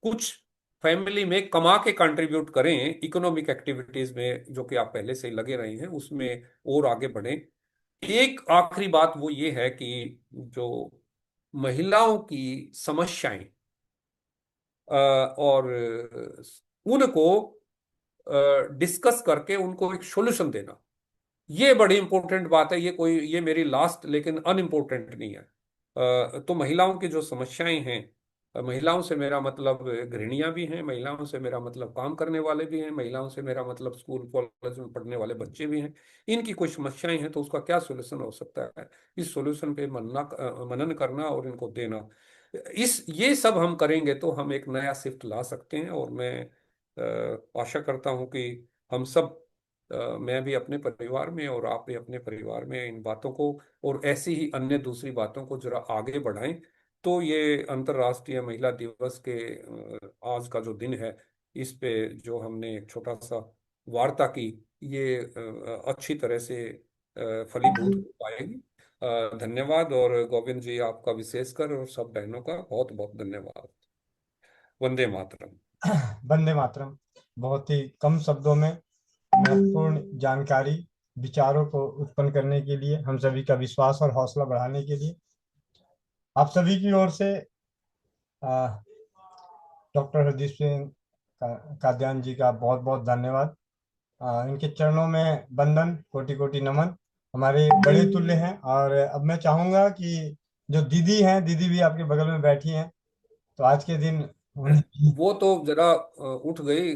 कुछ फैमिली में कमा के कंट्रीब्यूट करें, इकोनॉमिक एक्टिविटीज में जो कि आप पहले से ही लगे रहे हैं उसमें और आगे बढ़ें। एक आखिरी बात वो ये है कि जो महिलाओं की समस्याएं और उनको डिस्कस करके उनको एक सॉल्यूशन देना, ये बड़ी इंपॉर्टेंट बात है। ये मेरी लास्ट लेकिन अनइम्पोर्टेंट नहीं है। तो महिलाओं की जो समस्याएं हैं, महिलाओं से मेरा मतलब गृहिणियां भी हैं, महिलाओं से मेरा मतलब काम करने वाले भी हैं, महिलाओं से मेरा मतलब स्कूल कॉलेज में पढ़ने वाले बच्चे भी हैं। इनकी कुछ समस्याएं हैं, तो उसका क्या सोल्यूशन हो सकता है, इस सोल्यूशन पे मनन करना और इनको देना। ये सब हम करेंगे तो हम एक नया शिफ्ट ला सकते हैं। और मैं आशा करता हूं कि हम सब, मैं भी अपने परिवार में और आप भी अपने परिवार में इन बातों को और ऐसी ही अन्य दूसरी बातों को जरा आगे बढ़ाएं। तो ये अंतर्राष्ट्रीय महिला दिवस के आज का जो दिन है, इस पे जो हमने एक छोटा सा वार्ता की, ये अच्छी तरह से फलीभूत हो पाएगी। धन्यवाद। और गोविंद जी, आपका विशेषकर और सब बहनों का बहुत बहुत धन्यवाद। वंदे मातरम। वंदे मातरम। बहुत ही कम शब्दों में महत्वपूर्ण जानकारी, विचारों को उत्पन्न करने के लिए, हम सभी का विश्वास और हौसला बढ़ाने के लिए आप सभी की ओर से डॉक्टर हरदीप सिंह कादियान जी का बहुत बहुत धन्यवाद। इनके चरणों में वंदन, कोटि कोटि नमन। हमारे बड़े तुल्य हैं। और अब मैं चाहूंगा कि जो दीदी हैं, दीदी भी आपके बगल में बैठी हैं, तो आज के दिन उन्हें। वो तो जरा उठ गई,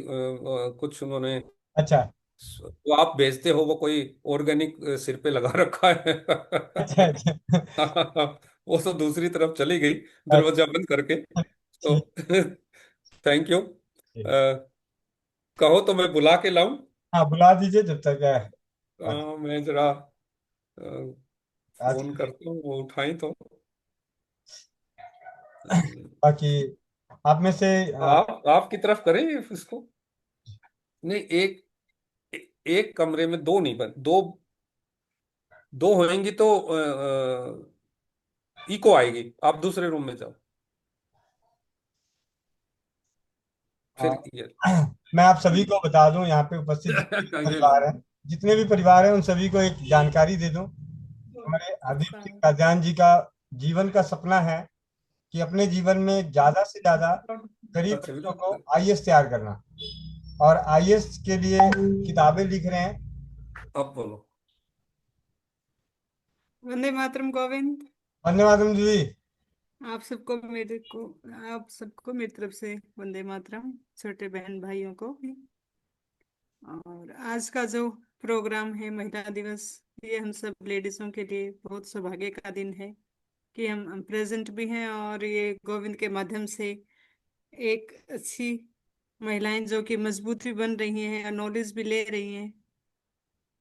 कुछ उन्होंने, अच्छा। वो आप भेजते हो वो कोई ऑर्गेनिक सिर पे लगा रखा है। अच्छा अच्छा। वो तो दूसरी तरफ चली गई, अच्छा, दरवाजा बंद करके। तो ठीक थैंक यू। ठीक। कहो तो मैं बुला के लाऊं? हाँ, बुला दीजिए जब तक है। बाकी मैं जरा आज फोन करता हूँ, वो उठाई तो। अ, बाकी आप में से आपकी तरफ करें इसको? नहीं, एक कमरे में दो नहीं बन, दो दो होंगी तो इको आएगी। आप दूसरे रूम में जाओ आ, फिर ये। मैं आप सभी को बता दूं, यहाँ पे उपस्थित जितने भी ये लो। परिवार हैं, जितने भी परिवार हैं, उन सभी को एक जानकारी दे दूं। हमारे हरदीप सिंह कादियान जी का जीवन का सपना है कि अपने जीवन में ज्यादा से ज्यादा गरीब अच्छा, बच्चों को आईएएस तैयार करना, और आईएएस के लिए किताबें लिख रहे हैं। अब बोलो। वंदे मातरम गोविंद। धन्यवाद दीदी। आप सबको मेरे को आप सबको मेरी तरफ से वंदे मातरम, छोटे बहन भाइयों को भी। और आज का जो प्रोग्राम है महिला दिवस, ये हम सब लेडीजों के लिए बहुत सौभाग्य का दिन है कि हम प्रेजेंट भी हैं, और ये गोविंद के माध्यम से एक अच्छी महिलाएं जो कि मजबूत भी बन रही हैं और नॉलेज भी ले रही हैं।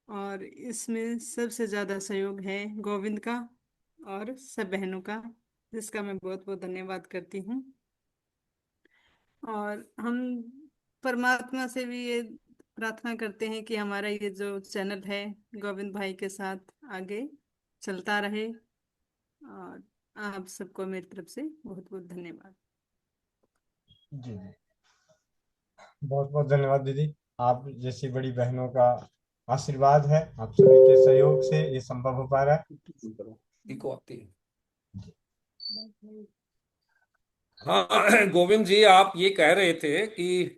और इसमें सबसे ज्यादा सहयोग है गोविंद का और सब बहनों का, जिसका मैं बहुत बहुत धन्यवाद करती हूँ। और हम परमात्मा से भी ये प्रार्थना करते हैं कि हमारा ये जो चैनल है गोविंद भाई के साथ आगे चलता रहे। और आप सबको मेरी तरफ से बहुत बहुत धन्यवाद। जी जी, बहुत बहुत धन्यवाद दीदी। आप जैसी बड़ी बहनों का आशीर्वाद है, आप सभी के सहयोग से ये संभव हो पा रहा है। इको आती है। हाँ, गोविंद जी, आप ये कह रहे थे कि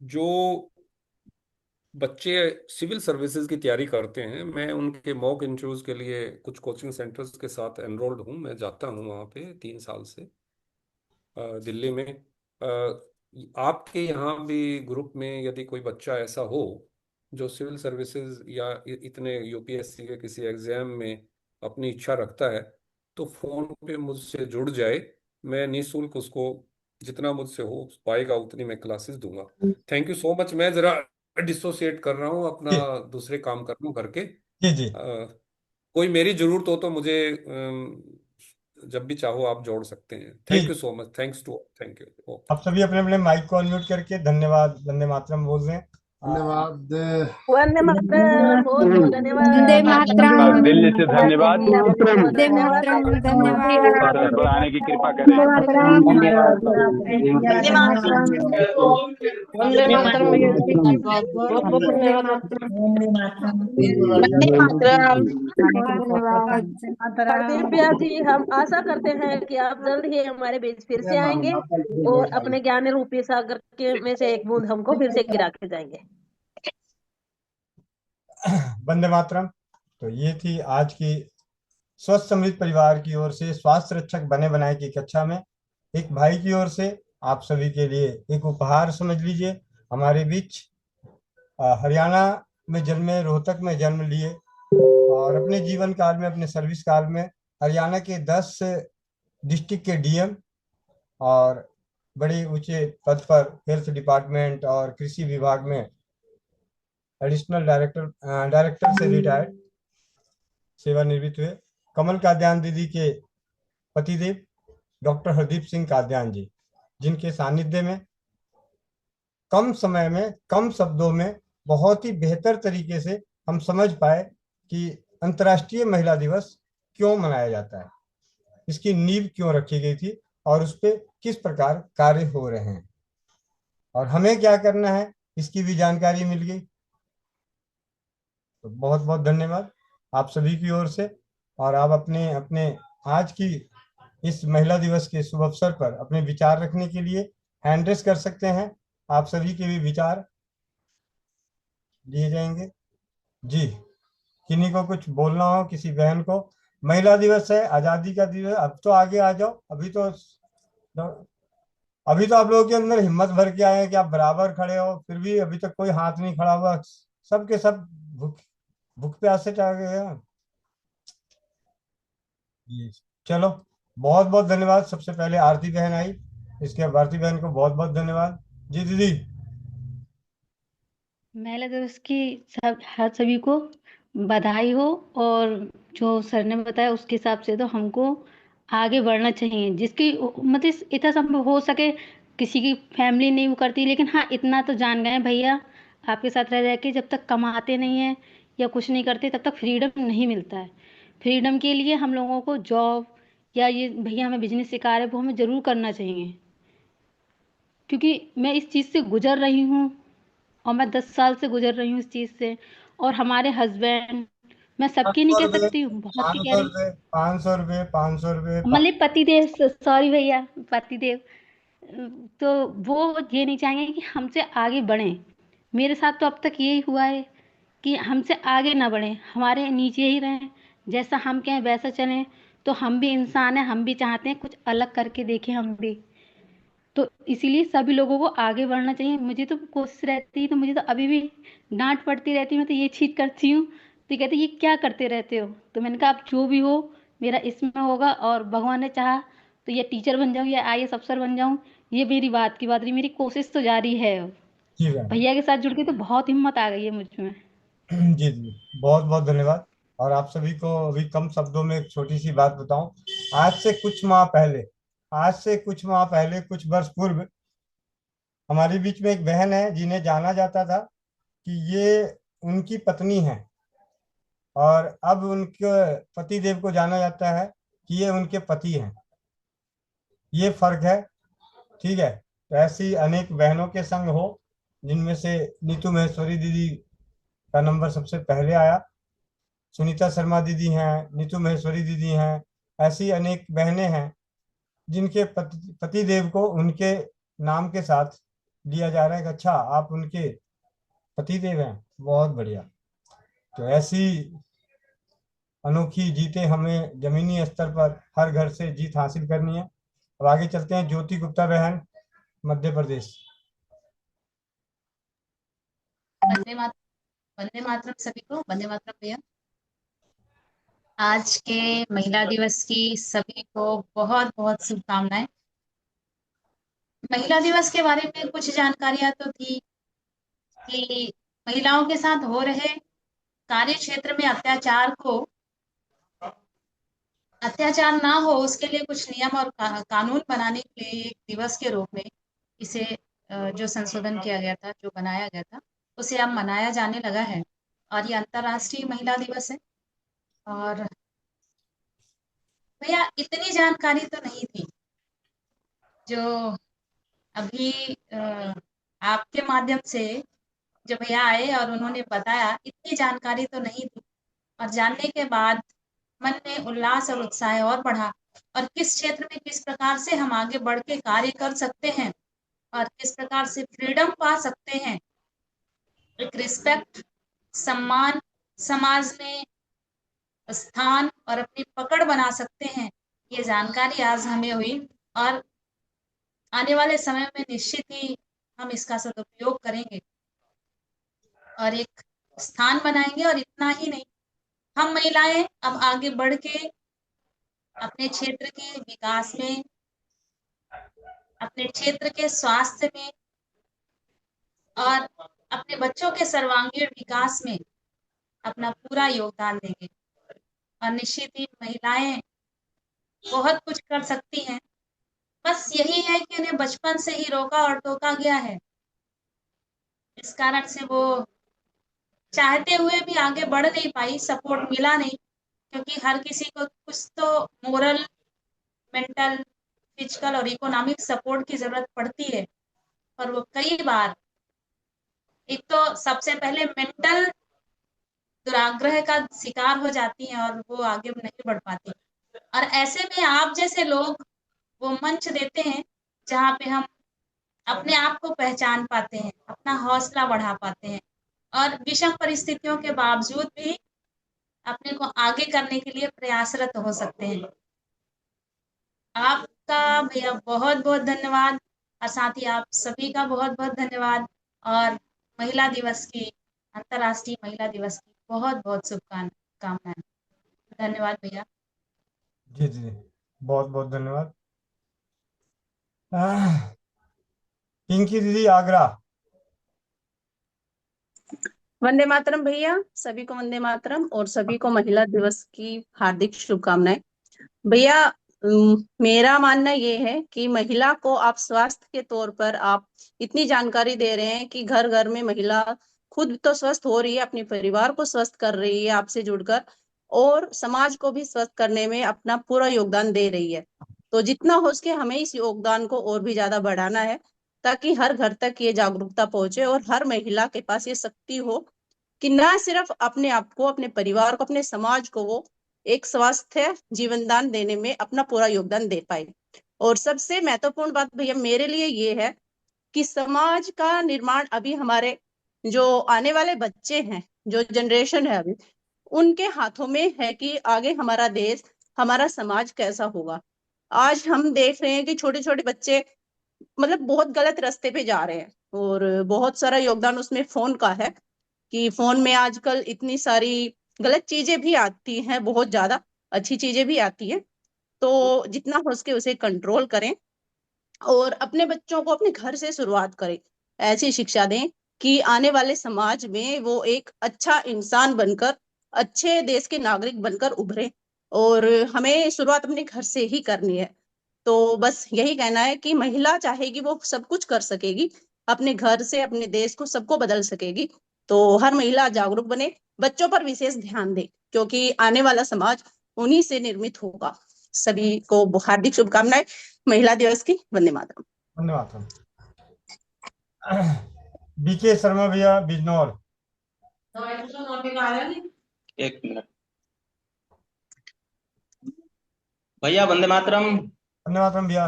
जो बच्चे सिविल सर्विसेज की तैयारी करते हैं, मैं उनके मॉक इंटरव्यूज के लिए कुछ कोचिंग सेंटर्स के साथ एनरोल्ड हूँ। मैं जाता हूँ वहाँ पे 3 साल से, दिल्ली में। आपके यहाँ भी ग्रुप में यदि कोई बच्चा ऐसा हो जो सिविल सर्विसेज या इतने यूपीएससी के किसी एग्जाम में अपनी इच्छा रखता है, तो फोन पे मुझसे जुड़ जाए। मैं निःशुल्क उसको जितना मुझसे हो पाएगा उतनी मैं क्लासेस दूंगा। Thank you so much. मैं जरा डिसोसिएट कर रहा हूँ, अपना जी दूसरे काम कर रहा हूँ घर के। जी जी कोई मेरी जरूरत हो तो मुझे जब भी चाहो आप जोड़ सकते हैं। जी। Thank you so much. Thanks too. Thank you. Okay. आप सभी अपने अपने माइक को अनम्यूट करके धन्यवाद वंदे मातरम बोल रहे हैं। धन्यवाद। वंदे मातरम, बहुत बहुत वंदे धन्यवाद। मातरम। दिल से धन्यवाद। वंदे मातरम। धन्यवाद। और बढ़ाने की कृपा करें। वंदे मातरम। वंदे वंदे मातरम। मातरम। वंदे मातरम भैया जी, बहुत बहुत वंदे धन्यवाद आपका। मातरम। वंदे मातरम। धन्यवाद। हरदीप भैया जी, हम आशा करते हैं कि आप जल्द ही हमारे बीच फिर से आएंगे और अपने ज्ञान रूपी सागर के में से एक बूंद हमको फिर से गिरा के जाएंगे। वंदे मातरम। तो ये थी आज की स्वस्थ समृद्ध परिवार की ओर से स्वास्थ्य रक्षक बने बनाए की कक्षा में एक भाई की ओर से आप सभी के लिए एक उपहार समझ लीजिए। हमारे बीच हरियाणा में जन्मे, रोहतक में जन्म लिए और अपने जीवन काल में, अपने सर्विस काल में हरियाणा के 10 डिस्ट्रिक्ट के डीएम और बड़े ऊंचे पद पर हेल्थ डिपार्टमेंट और कृषि विभाग में एडिशनल डायरेक्टर से रिटायर्ड सेवानिवृत्त हुए। कमल काद्यान दीदी के पतिदेव डॉक्टर हरदीप सिंह काद्यान जी, जिनके सानिध्य में कम समय में कम शब्दों में बहुत ही बेहतर तरीके से हम समझ पाए कि अंतर्राष्ट्रीय महिला दिवस क्यों मनाया जाता है, इसकी नींव क्यों रखी गई थी और उस पर किस प्रकार कार्य हो रहे हैं और हमें क्या करना है, इसकी भी जानकारी मिल गई। तो बहुत बहुत धन्यवाद आप सभी की ओर से। और आप अपने अपने आज की इस महिला दिवस के शुभ अवसर पर अपने विचार रखने के लिए हैंड रेस कर सकते हैं। आप सभी के भी विचार दिए जाएंगे। जी, किन्हीं को कुछ बोलना हो, किसी बहन को, महिला दिवस है, आजादी का दिवस, अब तो आगे आ जाओ। अभी तो आप लोगों के अंदर हिम्मत भर के आए हैं कि आप बराबर खड़े हो, फिर भी अभी तक कोई हाथ नहीं खड़ा हुआ। सबके सब भूख भूख प्यासे चाह गए हैं। जी, चलो, बहुत बहुत धन्यवाद। सबसे पहले आरती बहन आई, इसके बाद आरती बहन को बहुत बहुत धन्यवाद। जी दीदी। महिला दिवस की सभी को बधाई हो। और जो सर ने बताया उसके हिसाब से तो हमको आगे बढ़ना चाहिए, जिसकी मतलब इतना संभव हो सके। किसी की फैमिली नहीं वो करती, लेकिन हाँ इतना तो जान गए भैया, आपके साथ रह रह के जब तक कमाते नहीं हैं या कुछ नहीं करते तब तक फ्रीडम नहीं मिलता है। फ्रीडम के लिए हम लोगों को जॉब या ये भैया हमें बिजनेस सिखा रहे हैं वो हमें ज़रूर करना चाहिए, क्योंकि मैं इस चीज़ से गुजर रही हूँ और मैं 10 साल से गुजर रही हूँ इस चीज़ से। और हमारे हस्बैंड, मैं पाँच सबकी नहीं सौ कह रुपये सकती हूँ, बहुत की पाँच कह सौ रही रुपये 500 रुपये 500 रुपये मतलब पतिदेव, सॉरी भैया, पतिदेव। तो वो ये नहीं चाहेंगे कि हमसे आगे बढ़ें। मेरे साथ तो अब तक यही हुआ है कि हमसे आगे ना बढ़ें, हमारे नीचे ही रहें। जैसा हम कहें वैसा चलें। तो हम भी इंसान हैं, हम भी चाहते हैं कुछ अलग करके देखें हम भी। तो इसीलिए सभी लोगों को आगे बढ़ना चाहिए। मुझे तो कोशिश रहती है, तो मुझे तो अभी भी डांट पड़ती रहती है। मैं तो ये चीज करती हूँ तो कहते ये क्या करते रहते हो। तो मैंने कहा अब जो भी हो मेरा इसमें होगा, और भगवान ने चाहा तो ये टीचर बन जाऊं या आईएएस अफसर बन जाऊं। ये मेरी बात की बात रही, मेरी कोशिश तो जारी है। जी बहन। भैया के साथ जुड़ के तो बहुत हिम्मत आ गई है मुझ में। जी जी, बहुत बहुत धन्यवाद। और आप सभी को अभी कम शब्दों में एक छोटी सी बात बताऊं। आज से कुछ माह पहले आज से कुछ माह पहले, कुछ वर्ष पूर्व, हमारे बीच में एक बहन है जिन्हें जाना जाता था कि ये उनकी पत्नी है, और अब उनके पति देव को जाना जाता है कि ये उनके पति हैं। ये फर्क है। ठीक है, तो ऐसी अनेक बहनों के संग हो, जिनमें से नीतू महेश्वरी दीदी का नंबर सबसे पहले आया। सुनीता शर्मा दीदी हैं, नीतू महेश्वरी दीदी हैं। ऐसी अनेक बहनें हैं जिनके पति देव को उनके नाम के साथ दिया जा रहा है कि अच्छा आप उनके पति देव हैं। बहुत बढ़िया। तो ऐसी अनोखी जीतें हमें जमीनी स्तर पर हर घर से जीत हासिल करनी है। अब आगे चलते हैं। ज्योति गुप्ता बहन, मध्य प्रदेश। वंदे मातरम। वंदे मातरम सभी को, वंदे मातरम भैया। आज के महिला दिवस की सभी को बहुत बहुत शुभकामनाएं। महिला दिवस के बारे में कुछ जानकारियां तो थी कि महिलाओं के साथ हो रहे कार्य क्षेत्र में अत्याचार ना हो, उसके लिए कुछ नियम और कानून बनाने के लिए एक दिवस के रूप में इसे जो संशोधन किया गया था, जो बनाया गया था, उसे अब मनाया जाने लगा है। और ये अंतर्राष्ट्रीय महिला दिवस है। और भैया इतनी जानकारी तो नहीं थी जो अभी आपके माध्यम से जो भैया आए और उन्होंने बताया, इतनी जानकारी तो नहीं थी। और जानने के बाद मन में उल्लास और उत्साह और बढ़ा। और किस क्षेत्र में किस प्रकार से हम आगे बढ़ के कार्य कर सकते हैं और किस प्रकार से फ्रीडम पा सकते हैं, एक रिस्पेक्ट, सम्मान, समाज में स्थान और अपनी पकड़ बना सकते हैं, ये जानकारी आज हमें हुई। और आने वाले समय में निश्चित ही हम इसका सदुपयोग करेंगे और एक स्थान बनाएंगे। और इतना ही नहीं, हम महिलाएं अब आगे बढ़ के अपने क्षेत्र के विकास में, अपने क्षेत्र के स्वास्थ्य में और अपने बच्चों के सर्वांगीण विकास में अपना पूरा योगदान देंगे। और निश्चित ही महिलाएं बहुत कुछ कर सकती हैं, बस यही है कि उन्हें बचपन से ही रोका और टोका गया है। इस कारण से वो चाहते हुए भी आगे बढ़ नहीं पाई, सपोर्ट मिला नहीं, क्योंकि हर किसी को कुछ तो मोरल, मेंटल, फिजिकल और इकोनॉमिक सपोर्ट की जरूरत पड़ती है। और वो कई बार एक तो सबसे पहले मेंटल दुराग्रह का शिकार हो जाती हैं और वो आगे नहीं बढ़ पाती। और ऐसे में आप जैसे लोग वो मंच देते हैं जहाँ पे हम अपने आप को पहचान पाते हैं, अपना हौसला बढ़ा पाते हैं और विषम परिस्थितियों के बावजूद भी अपने को आगे करने के लिए प्रयासरत हो सकते हैं। आपका भैया बहुत बहुत धन्यवाद और साथ ही आप सभी का बहुत बहुत धन्यवाद। और महिला दिवस की, अंतर्राष्ट्रीय महिला दिवस की बहुत बहुत शुभकामनाएं। धन्यवाद भैया। जी जी, बहुत बहुत धन्यवाद। पिंकी दीदी, आगरा। वंदे मातरम भैया, सभी को वंदे मातरम और सभी को महिला दिवस की हार्दिक शुभकामनाएं। भैया, मेरा मानना ये है कि महिला को आप स्वास्थ्य के तौर पर आप इतनी जानकारी दे रहे हैं कि घर घर में महिला खुद तो स्वस्थ हो रही है, अपने परिवार को स्वस्थ कर रही है आपसे जुड़कर, और समाज को भी स्वस्थ करने में अपना पूरा योगदान दे रही है। तो जितना हो सके हमें इस योगदान को और भी ज्यादा बढ़ाना है, ताकि हर घर तक ये जागरूकता पहुंचे और हर महिला के पास ये शक्ति हो कि ना सिर्फ अपने आप को, अपने परिवार को, अपने समाज को वो एक स्वास्थ्य जीवन दान देने में अपना पूरा योगदान दे पाए। और सबसे महत्वपूर्ण बात भैया मेरे लिए ये है कि समाज का निर्माण अभी हमारे जो आने वाले बच्चे हैं, जो जनरेशन है अभी, उनके हाथों में है कि आगे हमारा देश, हमारा समाज कैसा होगा। आज हम देख रहे हैं कि छोटे छोटे बच्चे मतलब बहुत गलत रास्ते पे जा रहे हैं, और बहुत सारा योगदान उसमें फोन का है कि फोन में आजकल इतनी सारी गलत चीजें भी आती हैं, बहुत ज्यादा अच्छी चीजें भी आती है। तो जितना हो सके उसे कंट्रोल करें और अपने बच्चों को अपने घर से शुरुआत करें, ऐसी शिक्षा दें कि आने वाले समाज में वो एक अच्छा इंसान बनकर, अच्छे देश के नागरिक बनकर उभरे। और हमें शुरुआत अपने घर से ही करनी है। तो बस यही कहना है कि महिला चाहेगी वो सब कुछ कर सकेगी, अपने घर से अपने देश को सबको बदल सकेगी। तो हर महिला जागरूक बने, बच्चों पर विशेष ध्यान दे, क्योंकि आने वाला समाज उन्हीं से निर्मित होगा। सभी को हार्दिक शुभकामनाएं महिला दिवस की। वंदे मातरम। धन्यवाद। बीके शर्मा भैया, बिजनौर। एक मिनट भैया, वंदे मातरम। धन्यवाद भैया।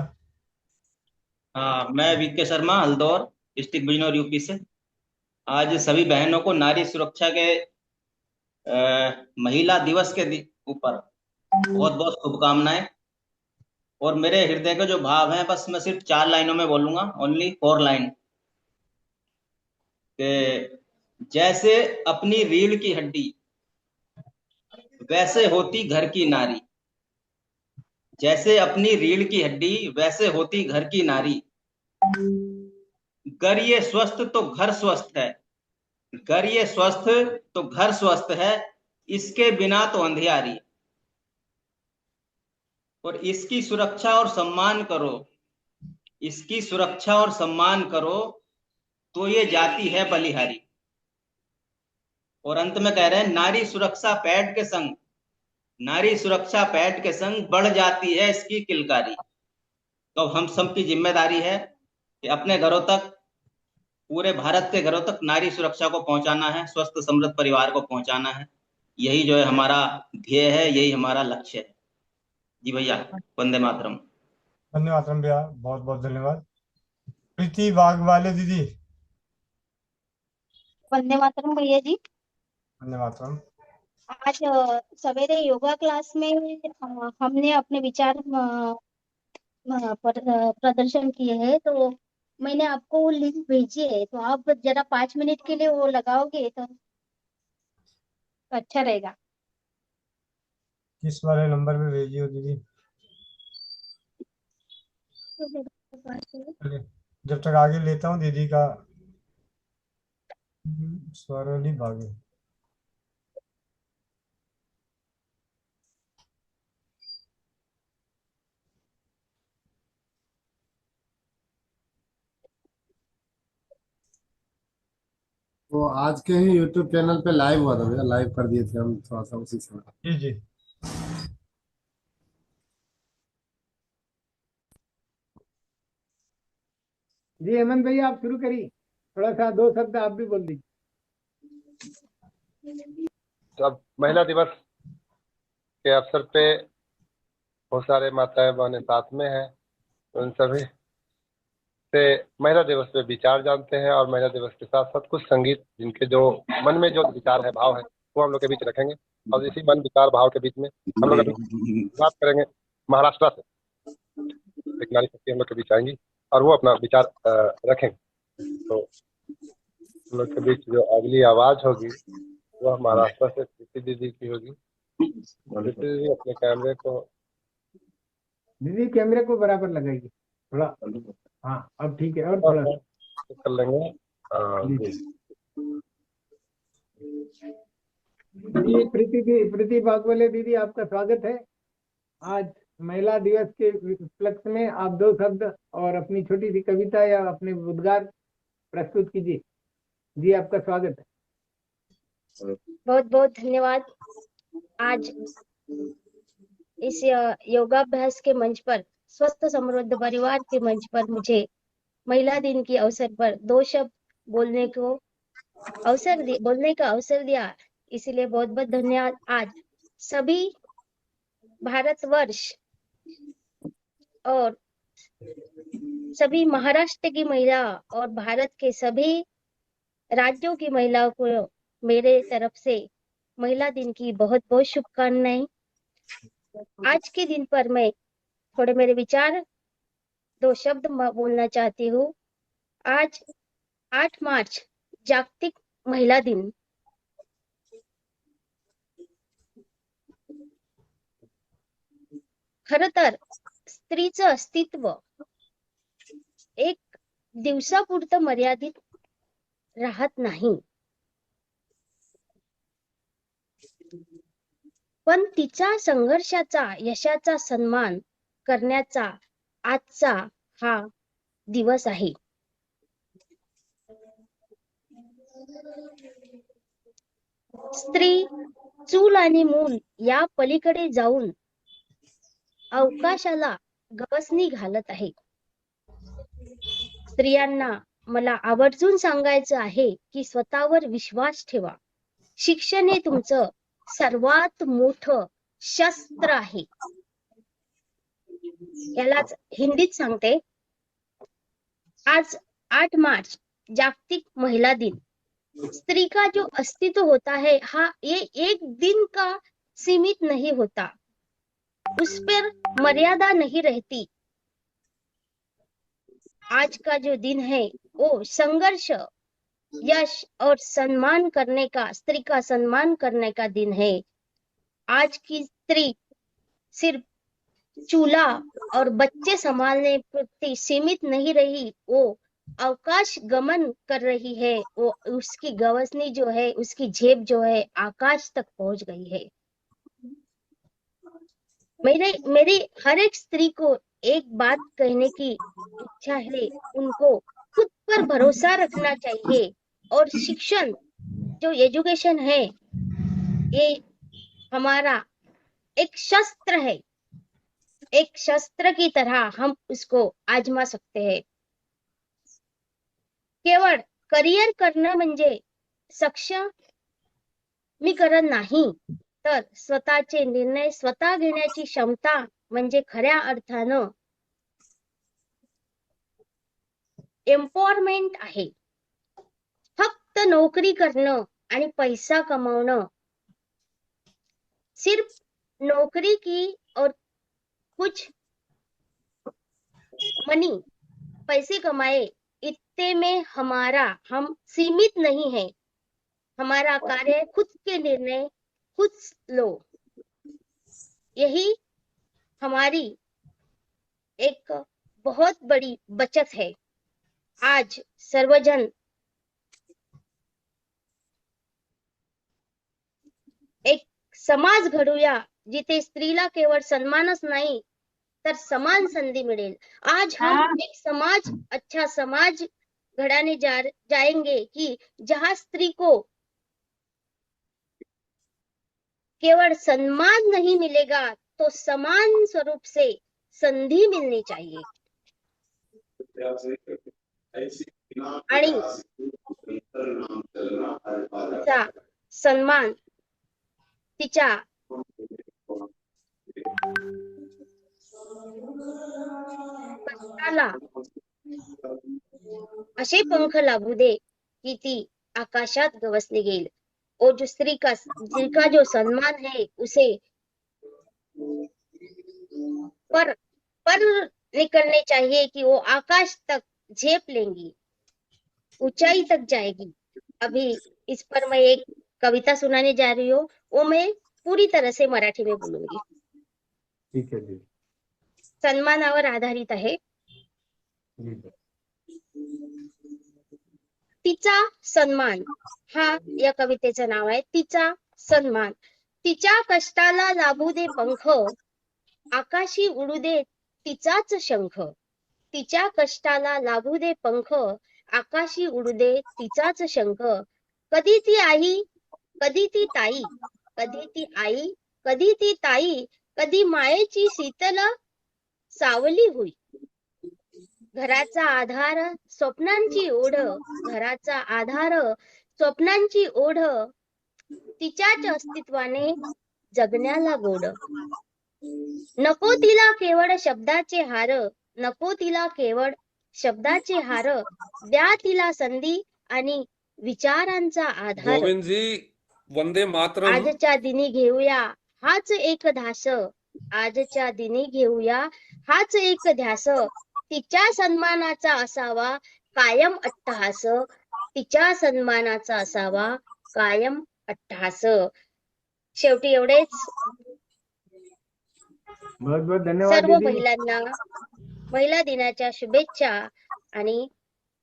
हाँ, मैं V K Sharma, Haldaur district, Bijnor, UP से। आज सभी बहनों को नारी सुरक्षा के महिला दिवस के ऊपर बहुत बहुत शुभकामनाएं। और मेरे हृदय के जो भाव हैं, बस मैं सिर्फ 4 लाइनों में बोलूंगा, ओनली 4 लाइन। कि जैसे अपनी रीढ़ की हड्डी वैसे होती घर की नारी, जैसे अपनी रीढ़ की हड्डी वैसे होती घर की नारी, गर ये स्वस्थ तो घर स्वस्थ है, गर ये स्वस्थ तो घर स्वस्थ है, इसके बिना तो अंधियारी। और इसकी सुरक्षा और सम्मान करो, इसकी सुरक्षा और सम्मान करो, तो ये जाती है बलिहारी। और अंत में कह रहे हैं, नारी सुरक्षा पैड के संग, नारी सुरक्षा पैड के संग बढ़ जाती है इसकी किलकारी। तो हम सब की जिम्मेदारी है कि अपने घरों तक, पूरे भारत के घरों तक नारी सुरक्षा को पहुंचाना है, स्वस्थ समृद्ध परिवार को पहुंचाना है। यही जो है हमारा ध्येय है, यही हमारा लक्ष्य है। जी भैया, वंदे मातरम। धन्यवाद भैया, बहुत बहुत धन्यवाद। प्रीति वाघवाले दीदी। वंदे मातरम भैया जी। वंदे मातरम। आज सवेरे योगा क्लास में हमने अपने विचार प्रदर्शन किए हैं, तो मैंने आपको वो लिंक भेजी है, तो आप जरा 5 मिनट के लिए वो लगाओगे तो अच्छा रहेगा। किस वाले नंबर पे भेजी हो दीदी? चलिए, जब तक आगे लेता हूँ दीदी का स्वरली भागे। वो आज के ही यूट्यूब चैनल पे लाइव हुआ था भैया, लाइव कर दिए थे हम थोड़ा सा उसी समय। जी जी। जी हेमंत भैया आप शुरू करिए, थोड़ा सा 2 शब्द आप भी बोल दीजिए। तो अब महिला दिवस के अवसर पे बहुत सारे माताएं बहनें साथ में हैं, उन सभी से महिला दिवस पे विचार जानते हैं और महिला दिवस के साथ साथ कुछ संगीत जिनके जो मन में जो विचार है, भाव है, वो हम लोग के बीच रखेंगे। और इसी मन विचार भाव के बीच में हम लोग अभी बात करेंगे महाराष्ट्र से। एक नारी शक्ति हम लोग के बीच आएंगी और वो अपना विचार रखेंगे। तो हम लोग के बीच जो अगली आवाज होगी वह महाराष्ट्र से प्रीति दीदी की होगी। प्रीति दीदी अपने कैमरे को, दीदी कैमरे को बराबर लगाइए थोड़ा। हाँ अब ठीक है, और थोड़ा कर लेंगे। जी प्रीति बागवले दीदी आपका स्वागत है। आज महिला दिवस के उपलक्ष्य में आप 2 शब्द और अपनी छोटी सी कविता या अपने उद्गार प्रस्तुत कीजिए। जी आपका स्वागत है। बहुत बहुत धन्यवाद। आज इस योगाभ्यास के मंच पर, स्वस्थ समृद्ध परिवार के मंच पर मुझे महिला दिन के अवसर पर 2 शब्द बोलने का अवसर दिया, इसलिए बहुत बहुत धन्यवाद। आज सभी भारतवर्ष और सभी महाराष्ट्र की महिला और भारत के सभी राज्यों की महिलाओं को मेरे तरफ से महिला दिन की बहुत बहुत शुभकामनाएं। आज के दिन पर मैं थोड़े मेरे विचार 2 शब्द बोलना चाहती हूँ। आज 8 मार्च जागतिक महिला दिन। खर तर स्त्रीचं अस्तित्व एक दिवसापुरतं मर्यादित राहत नाही, पण तिच्या संघर्षाचा, यशाचा सन्मान करण्याचा आजचा हा दिवस आहे। स्त्री चूल आणि मूल या पलीकडे जाऊन अवकाशाला गवसणी घालत आहे। स्त्रियांना मला आवर्जून सांगायचं आहे की स्वतःवर विश्वास ठेवा। शिक्षण हे तुमचं सर्वात मोठं शस्त्र आहे। यालाच हिंदीत सांगते। आज 8 मार्च जागतिक महिला दिन। स्त्री का जो अस्तित्व होता है ये एक दिन का सीमित नहीं होता, उस पर मर्यादा नहीं रहती। आज का जो दिन है वो संघर्ष, यश और सम्मान करने का, स्त्री का सम्मान करने का दिन है। आज की स्त्री सिर्फ चूल्हा और बच्चे संभालने प्रति सीमित नहीं रही, वो अवकाश गमन कर रही है। वो उसकी गवसनी जो है, उसकी झेप जो है आकाश तक पहुंच गई है। मेरी हर एक स्त्री को एक बात कहने की इच्छा है, उनको खुद पर भरोसा रखना चाहिए। और शिक्षण जो एजुकेशन है ये हमारा एक शस्त्र है, एक शस्त्र की तरह हम उसको आजमा सकते हैं। केवळ करिअर करणं म्हणजे सक्षमीकरण नाही, तर स्वतःचे निर्णय स्वतः घेण्याची क्षमता म्हणजे खऱ्या अर्थानं एम्पॉवरमेंट आहे। फक्त नोकरी करणं आणि पैसा कमावणं, सिर्फ नौकरी की और कुछ मनी, पैसे कमाए, इतने में हम सीमित नहीं है। हमारा कार्य खुद के निर्णय खुद लो, यही हमारी एक बहुत बड़ी बचत है। आज सर्वजन एक समाज घडूया जिथे स्त्रीला केवळ सन्मानच नाही तर समान संधी मिळेल। आज हम एक समाज, अच्छा समाज घड़ाने जाएंगे कि जहां स्त्री को केवल सम्मान नहीं मिलेगा तो समान स्वरूप से संधि मिलनी चाहिए। आणि तिचा सन्मान तिच्या कष्टाला असे पंख लागू दे कि ती आकाशात गवसली गेल। और जो स्त्री का जिनका जो सम्मान है उसे पर निकलने चाहिए कि वो आकाश तक झेप लेंगी, ऊंचाई तक जाएगी। अभी इस पर मैं एक कविता सुनाने जा रही हूँ, वो मैं पूरी तरह से मराठी में बोलूंगी। ठीक है जी। सन्मानावर आधारित आहे। जी। तिचा सन्मान हा या कवितेचं नाव आहे। तिचा सन्मान, तिच्या कष्टाला लाभू दे पंख, आकाशी उडू दे तिचाच शंख। तिच्या कष्टाला लाभू दे पंख, आकाशी उडू दे तिचाच शंख। कधी ती आई, कधी ती ताई, कधी ती आई, कधी ती ताई, कधी मायेची शीतल सावली होई। घराचा आधार स्वप्नांची ओढ, घराचा आधार स्वप्नांची ओढ, तिच्याच अस्तित्वाने जगण्याला गोड। नको तिला केवळ शब्दाचे हार, नको तिला केवळ शब्दाचे हार, द्या तिला संधी आणि विचारांचा आधार। गोविंद जी, वंदे मातरम। आजच्या दिनी घेऊया हाच एक ध्यास, आजच्या दिनी घेऊया हाच एक ध्यास। तिच्या सन्मानाचा असावा कायम अट्टहास, तिच्या सन्मानाचा असावा कायम अट्टहास। शेवटी एवढेच। बहुत बहुत धन्यवाद सर्व दीदी। महिलांना महिला दिनाच्या शुभेच्छा आणि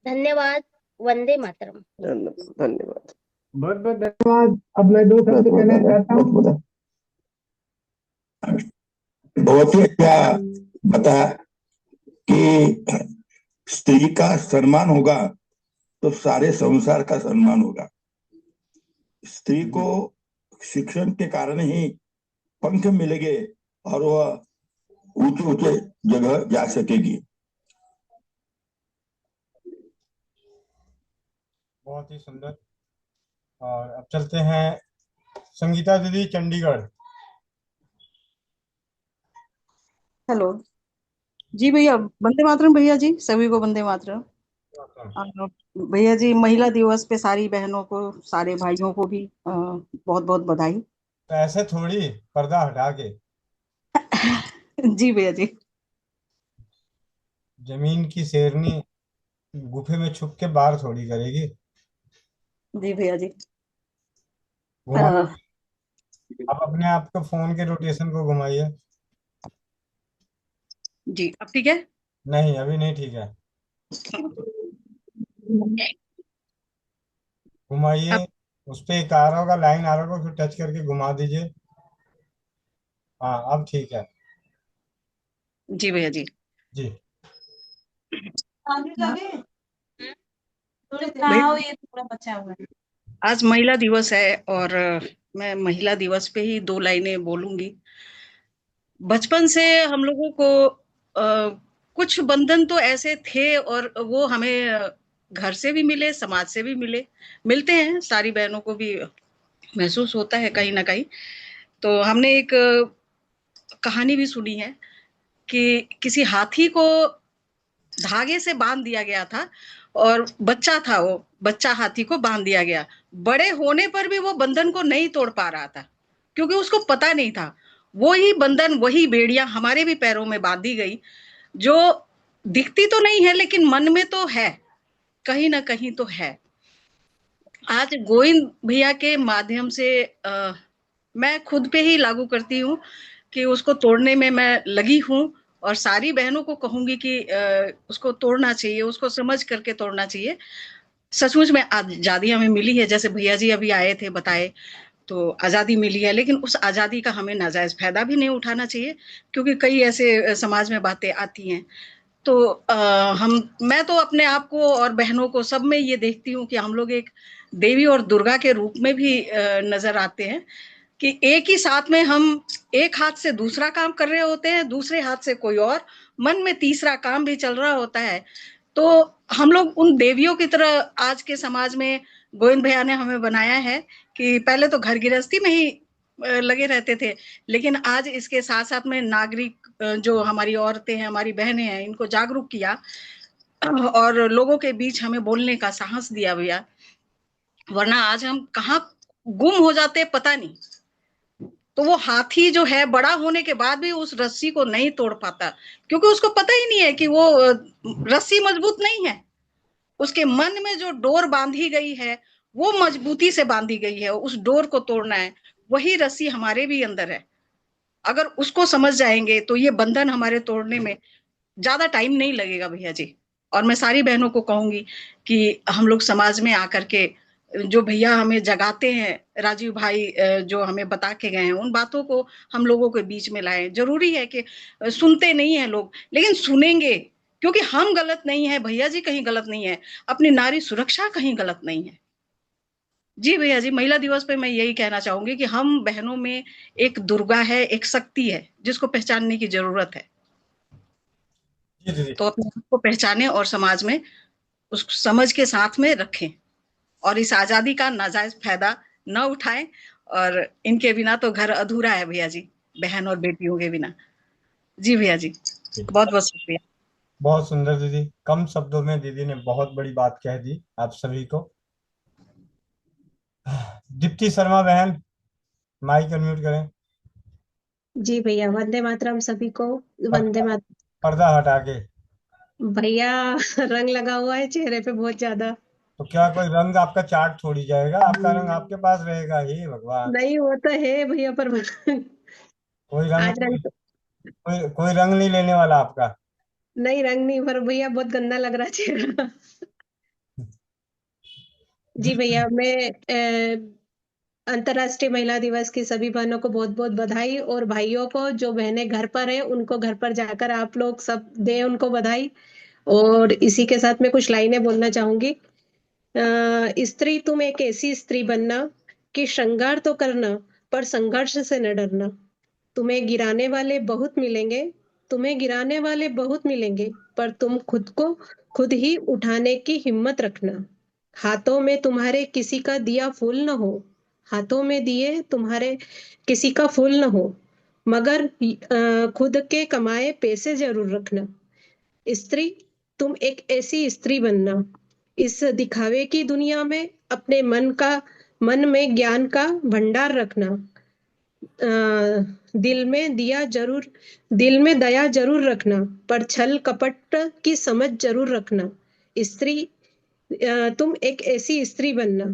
धन्यवाद। वंदे मातरम। धन्यवाद। बहुत बहुत धन्यवाद। अब मैं 2 शब्द कहना चाहता हूँ। बहुत ही अच्छा बताया कि स्त्री का सम्मान होगा तो सारे संसार का सम्मान होगा। स्त्री को शिक्षण के कारण ही पंख मिलेंगे और वह ऊंचे ऊंचे जगह जा सकेगी। बहुत ही सुंदर। और अब चलते हैं संगीता दीदी, चंडीगढ़। हेलो जी भैया, वंदे मातरम भैया जी, सभी को वंदे मातरम। और भैया जी, महिला दिवस पे सारी बहनों को, सारे भाइयों को भी बहुत बहुत बधाई। तो ऐसे थोड़ी पर्दा हटा के जी भैया जी। जमीन की शेरनी गुफे में छुप के बाहर थोड़ी करेगी। जी भैया जी। घुमा आप अपने आप को, फोन के रोटेशन को घुमाइए। जी अब ठीक है? नहीं, अभी नहीं ठीक है। घुमाइए, उस पे एक आ रहा होगा, लाइन आ रहा होगा, फिर टच करके घुमा दीजिए। हाँ, अब ठीक है। जी भैया जी। जी। आज महिला दिवस है और मैं महिला दिवस पे ही 2 लाइनें बोलूंगी। बचपन से हम लोगों को कुछ बंधन तो ऐसे थे और वो हमें घर से भी मिले, समाज से भी मिलते हैं, सारी बहनों को भी महसूस होता है कहीं ना कहीं। तो हमने एक कहानी भी सुनी है कि किसी हाथी को धागे से बांध दिया गया था और बच्चा था, वो बच्चा हाथी को बांध दिया गया। बड़े होने पर भी वो बंधन को नहीं तोड़ पा रहा था क्योंकि उसको पता नहीं था। वो ही बंधन, वही बेड़ियां हमारे भी पैरों में बांध दी गई, जो दिखती तो नहीं है लेकिन मन में तो है, कहीं ना कहीं तो है। आज गोविंद भैया के माध्यम से मैं खुद पे ही लागू करती हूँ कि उसको तोड़ने में मैं लगी हूँ और सारी बहनों को कहूंगी कि उसको तोड़ना चाहिए, उसको समझ करके तोड़ना चाहिए। सचमुच में आजादी हमें मिली है, जैसे भैया जी अभी आए थे बताए, तो आजादी मिली है, लेकिन उस आजादी का हमें नाजायज फायदा भी नहीं उठाना चाहिए, क्योंकि कई ऐसे समाज में बातें आती हैं। तो मैं तो अपने आप को और बहनों को सब में ये देखती हूँ कि हम लोग एक देवी और दुर्गा के रूप में भी नजर आते हैं, कि एक ही साथ में हम एक हाथ से दूसरा काम कर रहे होते हैं, दूसरे हाथ से कोई और, मन में तीसरा काम भी चल रहा होता है। तो हम लोग उन देवियों की तरह आज के समाज में गोविंद भैया ने हमें बनाया है कि पहले तो घर गृहस्थी में ही लगे रहते थे, लेकिन आज इसके साथ साथ में नागरिक जो हमारी औरतें हैं, हमारी बहनें हैं, इनको जागरूक किया और लोगों के बीच हमें बोलने का साहस दिया भैया, वरना आज हम कहाँ गुम हो जाते पता नहीं। तो वो हाथी जो है बड़ा होने के बाद भी उस रस्सी को नहीं तोड़ पाता, क्योंकि उसको पता ही नहीं है कि वो रस्सी मजबूत नहीं है, उसके मन में जो डोर बांधी गई है वो मजबूती से बांधी गई है, उस डोर को तोड़ना है। वही रस्सी हमारे भी अंदर है, अगर उसको समझ जाएंगे तो ये बंधन हमारे तोड़ने में ज्यादा टाइम नहीं लगेगा भैया जी। और मैं सारी बहनों को कहूंगी कि हम लोग समाज में आकर के जो भैया हमें जगाते हैं, राजीव भाई जो हमें बता के गए हैं, उन बातों को हम लोगों के बीच में लाएं। जरूरी है कि सुनते नहीं है लोग, लेकिन सुनेंगे, क्योंकि हम गलत नहीं है, भैया जी कहीं गलत नहीं है, अपनी नारी सुरक्षा कहीं गलत नहीं है। जी भैया जी, महिला दिवस पे मैं यही कहना चाहूंगी कि हम बहनों में एक दुर्गा है, एक शक्ति है, जिसको पहचानने की जरूरत है। तो अपने आप को पहचाने और समाज में उस समझ के साथ में रखें, और इस आजादी का नाजायज फायदा न उठाएं। और इनके बिना तो घर अधूरा है भैया जी, बहन और बेटियों के बिना। जी भैया जी, बहुत बहुत शुक्रिया। बहुत सुंदर दीदी, कम शब्दों में दीदी ने बहुत बड़ी बात कह दी आप सभी को। दीप्ति शर्मा बहन, माइक अनम्यूट करें। जी भैया, वंदे मातरम सभी को। वंदे मातरम। पर्दा हटा के। भैया रंग लगा हुआ है चेहरे पे बहुत ज्यादा। तो क्या कोई रंग आपका चार्ट छोड़ी जाएगा? आपका रंग आपके पास रहेगा ही भगवान। नहीं वो तो है भैया, पर कोई रंग आज रंग कोई रंग नहीं लेने वाला आपका। नहीं, रंग नहीं, पर भैया बहुत गंदा लग रहा चेहरा। जी भैया, मैं अंतर्राष्ट्रीय महिला दिवस की सभी बहनों को बहुत बहुत बधाई, और भाइयों को, जो बहनें घर पर हैं, उनको घर पर जाकर आप लोग सब दें उनको बधाई। और इसी के साथ मैं कुछ लाइनें बोलना चाहूंगी। स्त्री, तुम एक ऐसी स्त्री बनना कि श्रृंगार तो करना, पर संघर्ष से न डरना। तुम्हें गिराने वाले बहुत मिलेंगे, तुम्हें गिराने वाले बहुत मिलेंगे, पर तुम खुद को खुद ही उठाने की हिम्मत रखना। हाथों में तुम्हारे किसी का दिया फूल न हो, हाथों में दिए तुम्हारे किसी का फूल न हो, मगर खुद के कमाए पैसे जरूर रखना। स्त्री, तुम एक ऐसी स्त्री बनना, इस दिखावे की दुनिया में अपने मन में ज्ञान का भंडार रखना। दिल में दया जरूर रखना, पर छल कपट की समझ जरूर रखना। स्त्री, तुम एक ऐसी स्त्री बनना,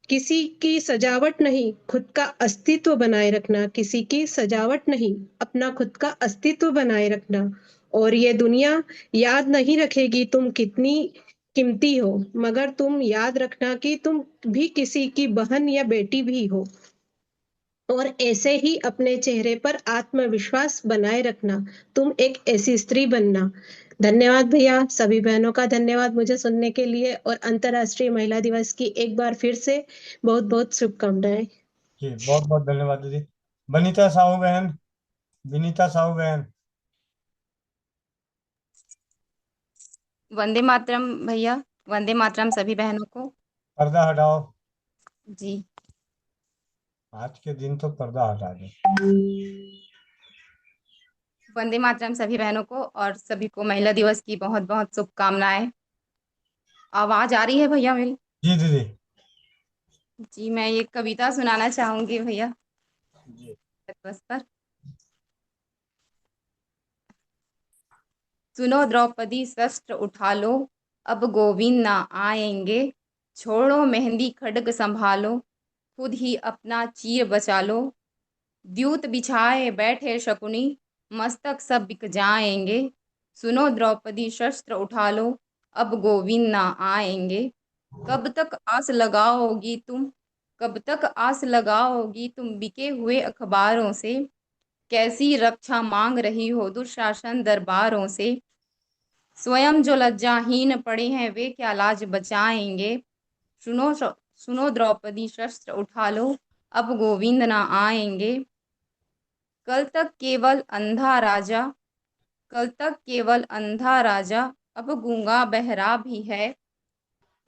किसी की सजावट नहीं, खुद का अस्तित्व बनाए रखना। किसी की सजावट नहीं, अपना खुद का अस्तित्व बनाए रखना। और ये दुनिया याद नहीं रखेगी तुम कितनी कीमती हो, मगर तुम याद रखना कि तुम भी किसी की बहन या बेटी भी हो। और ऐसे ही अपने चेहरे पर आत्मविश्वास बनाए रखना। तुम एक ऐसी स्त्री बनना। धन्यवाद भैया, सभी बहनों का धन्यवाद मुझे सुनने के लिए, और अंतर्राष्ट्रीय महिला दिवस की एक बार फिर से बहुत बहुत शुभकामनाएं। जी बहुत बहुत धन्यवाद दीदी। बनीता साहू बहन, विनीता साहू बहन। वंदे मातरम भैया, वंदे मातरम सभी बहनों को। पर्दा हटाओ। जी, आज के दिन तो पर्दा हटा दे। वंदे मातरम सभी बहनों को, और सभी को महिला दिवस की बहुत बहुत शुभकामनाएं। आवाज आ रही है भैया मेरी? जी दीदी। जी, मैं ये कविता सुनाना चाहूंगी भैया दिवस पर। सुनो द्रौपदी, शस्त्र उठा लो, अब गोविंद ना आएंगे। छोड़ो मेहंदी खड्ग संभालो, खुद ही अपना चीर बचा लो। द्यूत बिछाए बैठे शकुनी, मस्तक सब बिक जाएंगे। सुनो द्रौपदी शस्त्र उठा लो, अब गोविंद ना आएंगे। कब तक आस लगाओगी तुम, कब तक आस लगाओगी तुम बिके हुए अखबारों से। कैसी रक्षा मांग रही हो दुशासन दरबारों से। स्वयं जो लज्जाहीन पड़े हैं वे क्या लाज बचाएंगे। सुनो द्रौपदी शस्त्र उठा लो, अब गोविंद ना आएंगे। कल तक केवल अंधा राजा, कल तक केवल अंधा राजा, अब गूंगा बहरा भी है।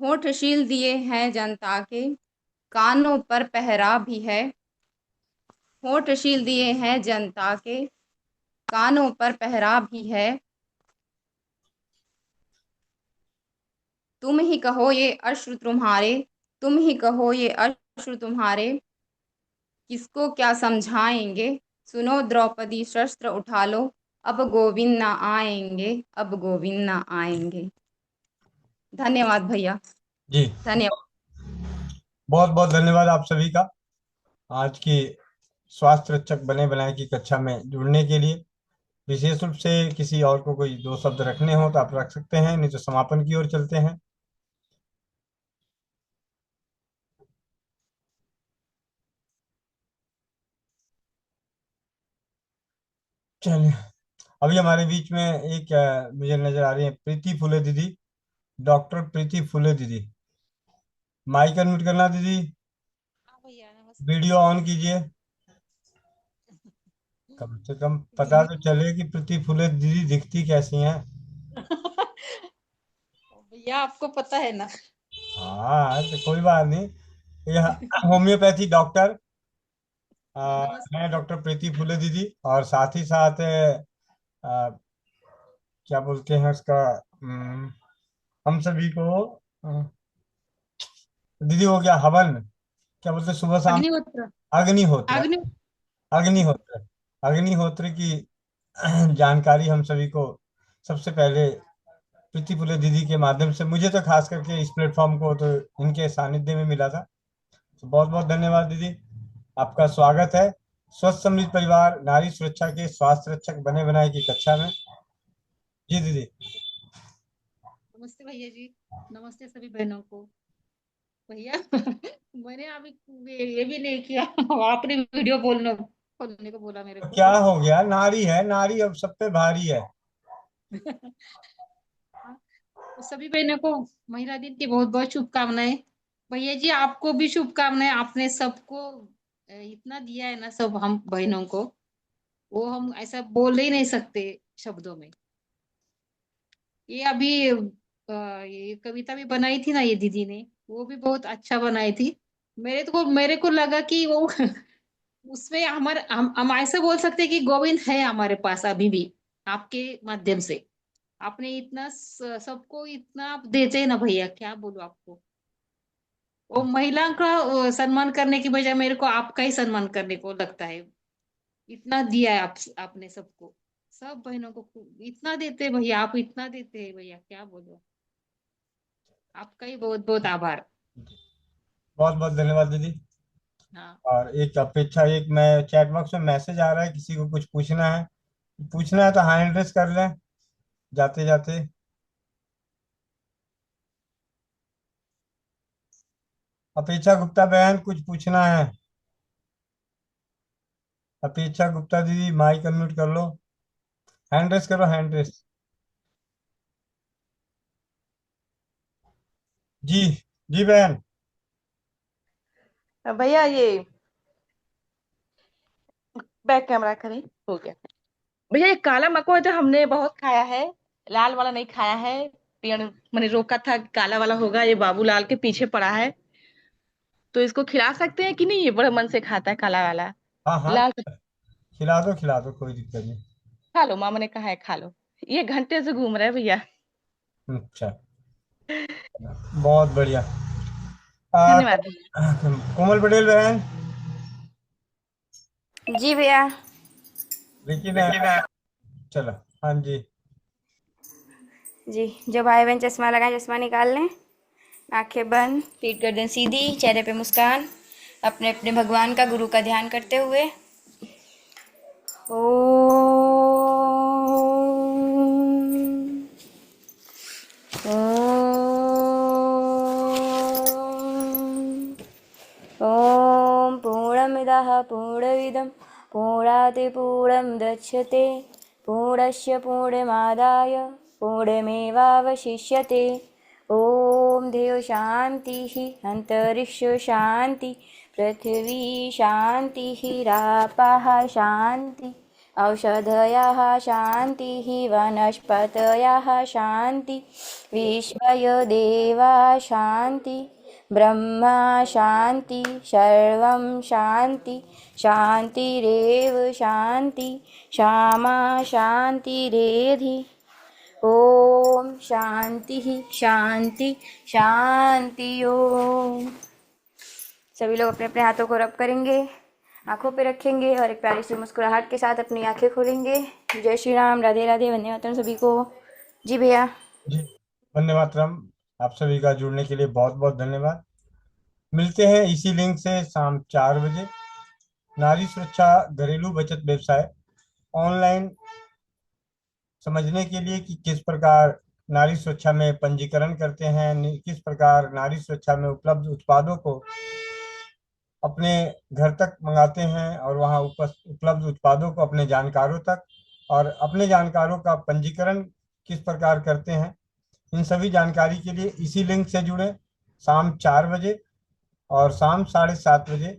होठ शील दिए हैं जनता के, कानों पर पहरा भी है। होठ शील दिए हैं जनता के, कानों पर पहरा भी है। तुम ही कहो ये अश्रु तुम्हारे, तुम ही कहो ये अश्रु तुम्हारे, किसको क्या समझाएंगे। सुनो द्रौपदी शस्त्र उठा लो, अब गोविंद ना आएंगे, अब गोविंद ना आएंगे। धन्यवाद भैया, जी धन्यवाद। बहुत बहुत धन्यवाद आप सभी का आज की स्वास्थ्य रक्षक बने बनाए की कक्षा में जुड़ने के लिए। विशेष रूप से किसी और को कोई दो शब्द रखने हो तो आप रख सकते हैं, नहीं तो समापन की ओर चलते हैं। चलिए, अभी हमारे बीच में एक मुझे नजर आ रही है प्रीति फुले दीदी, डॉक्टर प्रीति फुले दीदी। माइक अनम्यूट करना दीदी, वीडियो ऑन कीजिए। कम से कम पता तो चले कि प्रीति फुले दीदी दिखती कैसी हैं। भैया आपको पता है ना। हाँ तो कोई बात नहीं, यह होम्योपैथी डॉक्टर हैं डॉक्टर प्रीति फुले दीदी, और साथ ही साथ क्या बोलते हैं उसका, हम सभी को दीदी हो गया हवन, क्या बोलते हैं सुबह शाम, अग्निहोत्र। अग्निहोत्र। अग्नि अग्निहोत्र, अग्निहोत्र की जानकारी हम सभी को सबसे पहले प्रीति फुले दीदी के माध्यम से, मुझे तो खास करके इस प्लेटफॉर्म को तो इनके सानिध्य में मिला था। तो बहुत बहुत धन्यवाद दीदी, आपका स्वागत है स्वस्थ समृद्ध परिवार नारी सुरक्षा के स्वास्थ्य रक्षक बने बनाए की कक्षा में। जी दीदी। नमस्ते भैया जी, नमस्ते सभी बहनों को। भैया मैंने अभी ये भी नहीं किया, आपने वीडियो खोलने को बोला मेरे तो को। क्या हो गया, नारी है, नारी अब सब पे भारी है। तो सभी बहनों को महिला दिन की बहुत बहुत शुभकामनाएं। भैया जी आपको भी शुभकामनाएं, आपने सबको इतना दिया है ना सब हम बहनों को, वो हम ऐसा बोल ही नहीं सकते शब्दों में। ये अभी ये कविता भी बनाई थी ना ये दीदी ने, वो भी बहुत अच्छा बनाई थी। मेरे को लगा कि वो उसमें हम ऐसे बोल सकते हैं कि गोविंद है हमारे पास अभी भी, आपके माध्यम से। आपने इतना सबको इतना आप देते हैं ना भैया, क्या बोलूं आपको। वो महिला का सम्मान करने की बजाय मेरे को आपका ही सम्मान करने को लगता है। इतना दिया है आपने सबको, सब बहनों को इतना देते हैं भैया, आप इतना देते हैं भैया, क्या बोलो। आपका ही बहुत बहुत आभार। बहुत बहुत धन्यवाद दीदी। हाँ और एक अपेक्षा, एक मैं चैट बॉक्स में मैसेज आ रहा है, किसी को कुछ पूछना है तो हैंड रेस कर लें जाते जाते। अपेक्षा गुप्ता बहन कुछ पूछना है। अपेक्षा गुप्ता दीदी माइक अनम्यूट कर लो, हैंड रेस करो, हैंड रेस। जी जी बहन। भैया ये बैक कैमरा करें, हो गया। भैया ये काला मकोई तो हमने बहुत खाया है, लाल वाला नहीं खाया है। पेड़ मैंने रोका था काला वाला होगा, ये बाबूलाल के पीछे पड़ा है, तो इसको खिला सकते हैं कि नहीं। ये बड़े मन से खाता है काला वाला। हाँ हाँ, लाल खिला दो कोई दिक्कत नहीं। खा लो, मामा ने कहा है खा लो। ये घंटे से घूम रहा है भैया। अच्छा, बहुत बढ़िया। धन्यवाद भैया। कोमल पटेल बहन। जी भैया। लेकिन चलो, हाँ जी। जी, जो भाई बहन चश्मा लगाए चश्मा निकाल लें, आंखें बंद, पीठ गर्दन सीधी, चेहरे पे मुस्कान, अपने अपने भगवान का गुरु का ध्यान करते हुए। ओ पूर्णमदः पूर्णमिदं पूर्णात् पूर्णमुदच्यते पूर्णस्य पूर्णमादाय पूर्णमेवावशिष्यते। ॐ देव शान्तिः अन्तरिक्ष शान्ति पृथिवी शान्तिः रापः शान्ति औषधयः शान्तिः वनस्पतयः शान्ति विश्वदेवा शान्ति ब्रह्मा शान्ति सर्वं शान्ति शान्तिरेव शान्ति क्षमा शान्तिरेधि। ओम शांति शांति शांति ओम। सभी लोग अपने अपने हाथों को रब करेंगे, आंखों पे रखेंगे और एक प्यारी सी मुस्कुराहट के साथ अपनी आंखें खोलेंगे। जय श्री राम, राधे राधे, वंदे मातरम सभी को। जी भैया। जी वंदे मातरम। आप सभी का जुड़ने के लिए बहुत बहुत धन्यवाद। मिलते हैं इसी लिंक से शाम 4 बजे। नारी सुरक्षा घरेलू बचत व्यवसाय ऑनलाइन समझने के लिए कि किस प्रकार नारी सुरक्षा में पंजीकरण करते हैं, किस प्रकार नारी सुरक्षा में उपलब्ध उत्पादों को अपने घर तक मंगाते हैं और वहां उपलब्ध उत्पादों को अपने जानकारों तक और अपने जानकारों का पंजीकरण किस प्रकार करते हैं, इन सभी जानकारी के लिए इसी लिंक से जुड़े शाम 4 बजे और शाम 7:30 बजे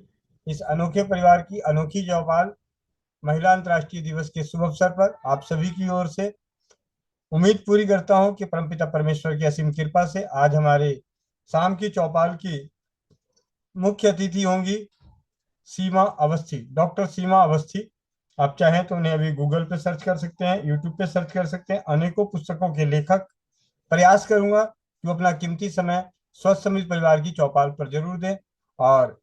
इस अनोखे परिवार की अनोखी चौपाल महिला अंतर्राष्ट्रीय दिवस के शुभ अवसर पर आप सभी की ओर से उम्मीद पूरी करता हूं कि परमपिता परमेश्वर की असीम कृपा से आज हमारे शाम की चौपाल की मुख्य अतिथि होंगी सीमा अवस्थी, डॉक्टर सीमा अवस्थी। आप चाहें तो उन्हें अभी गूगल पे सर्च कर सकते हैं, यूट्यूब पे सर्च कर सकते हैं। अनेकों पुस्तकों के लेखक। प्रयास करूंगा कि वो अपना कीमती समय स्वस्थ समृद्ध परिवार की चौपाल पर जरूर दें और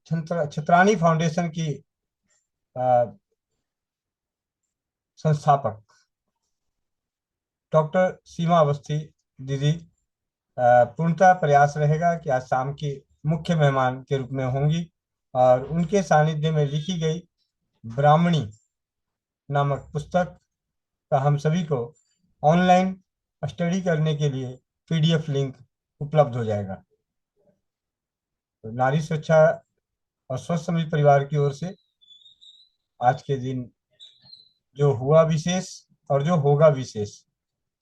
छत्रानी फाउंडेशन की संस्थापक डॉक्टर सीमा अवस्थी दीदी पूर्णतः प्रयास रहेगा कि आज शाम की मुख्य मेहमान के रूप में होंगी और उनके सानिध्य में लिखी गई ब्राह्मणी नामक पुस्तक का हम सभी को ऑनलाइन स्टडी करने के लिए PDF लिंक उपलब्ध हो जाएगा। तो नारी सुरक्षा और स्वस्थ समृद्ध परिवार की ओर से आज के दिन जो हुआ विशेष और जो होगा विशेष,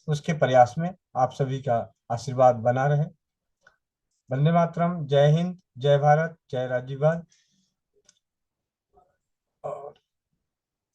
उसके प्रयास में आप सभी का आशीर्वाद बना रहे। वंदे मातरम। जय हिंद, जय भारत, जय राजीववाद।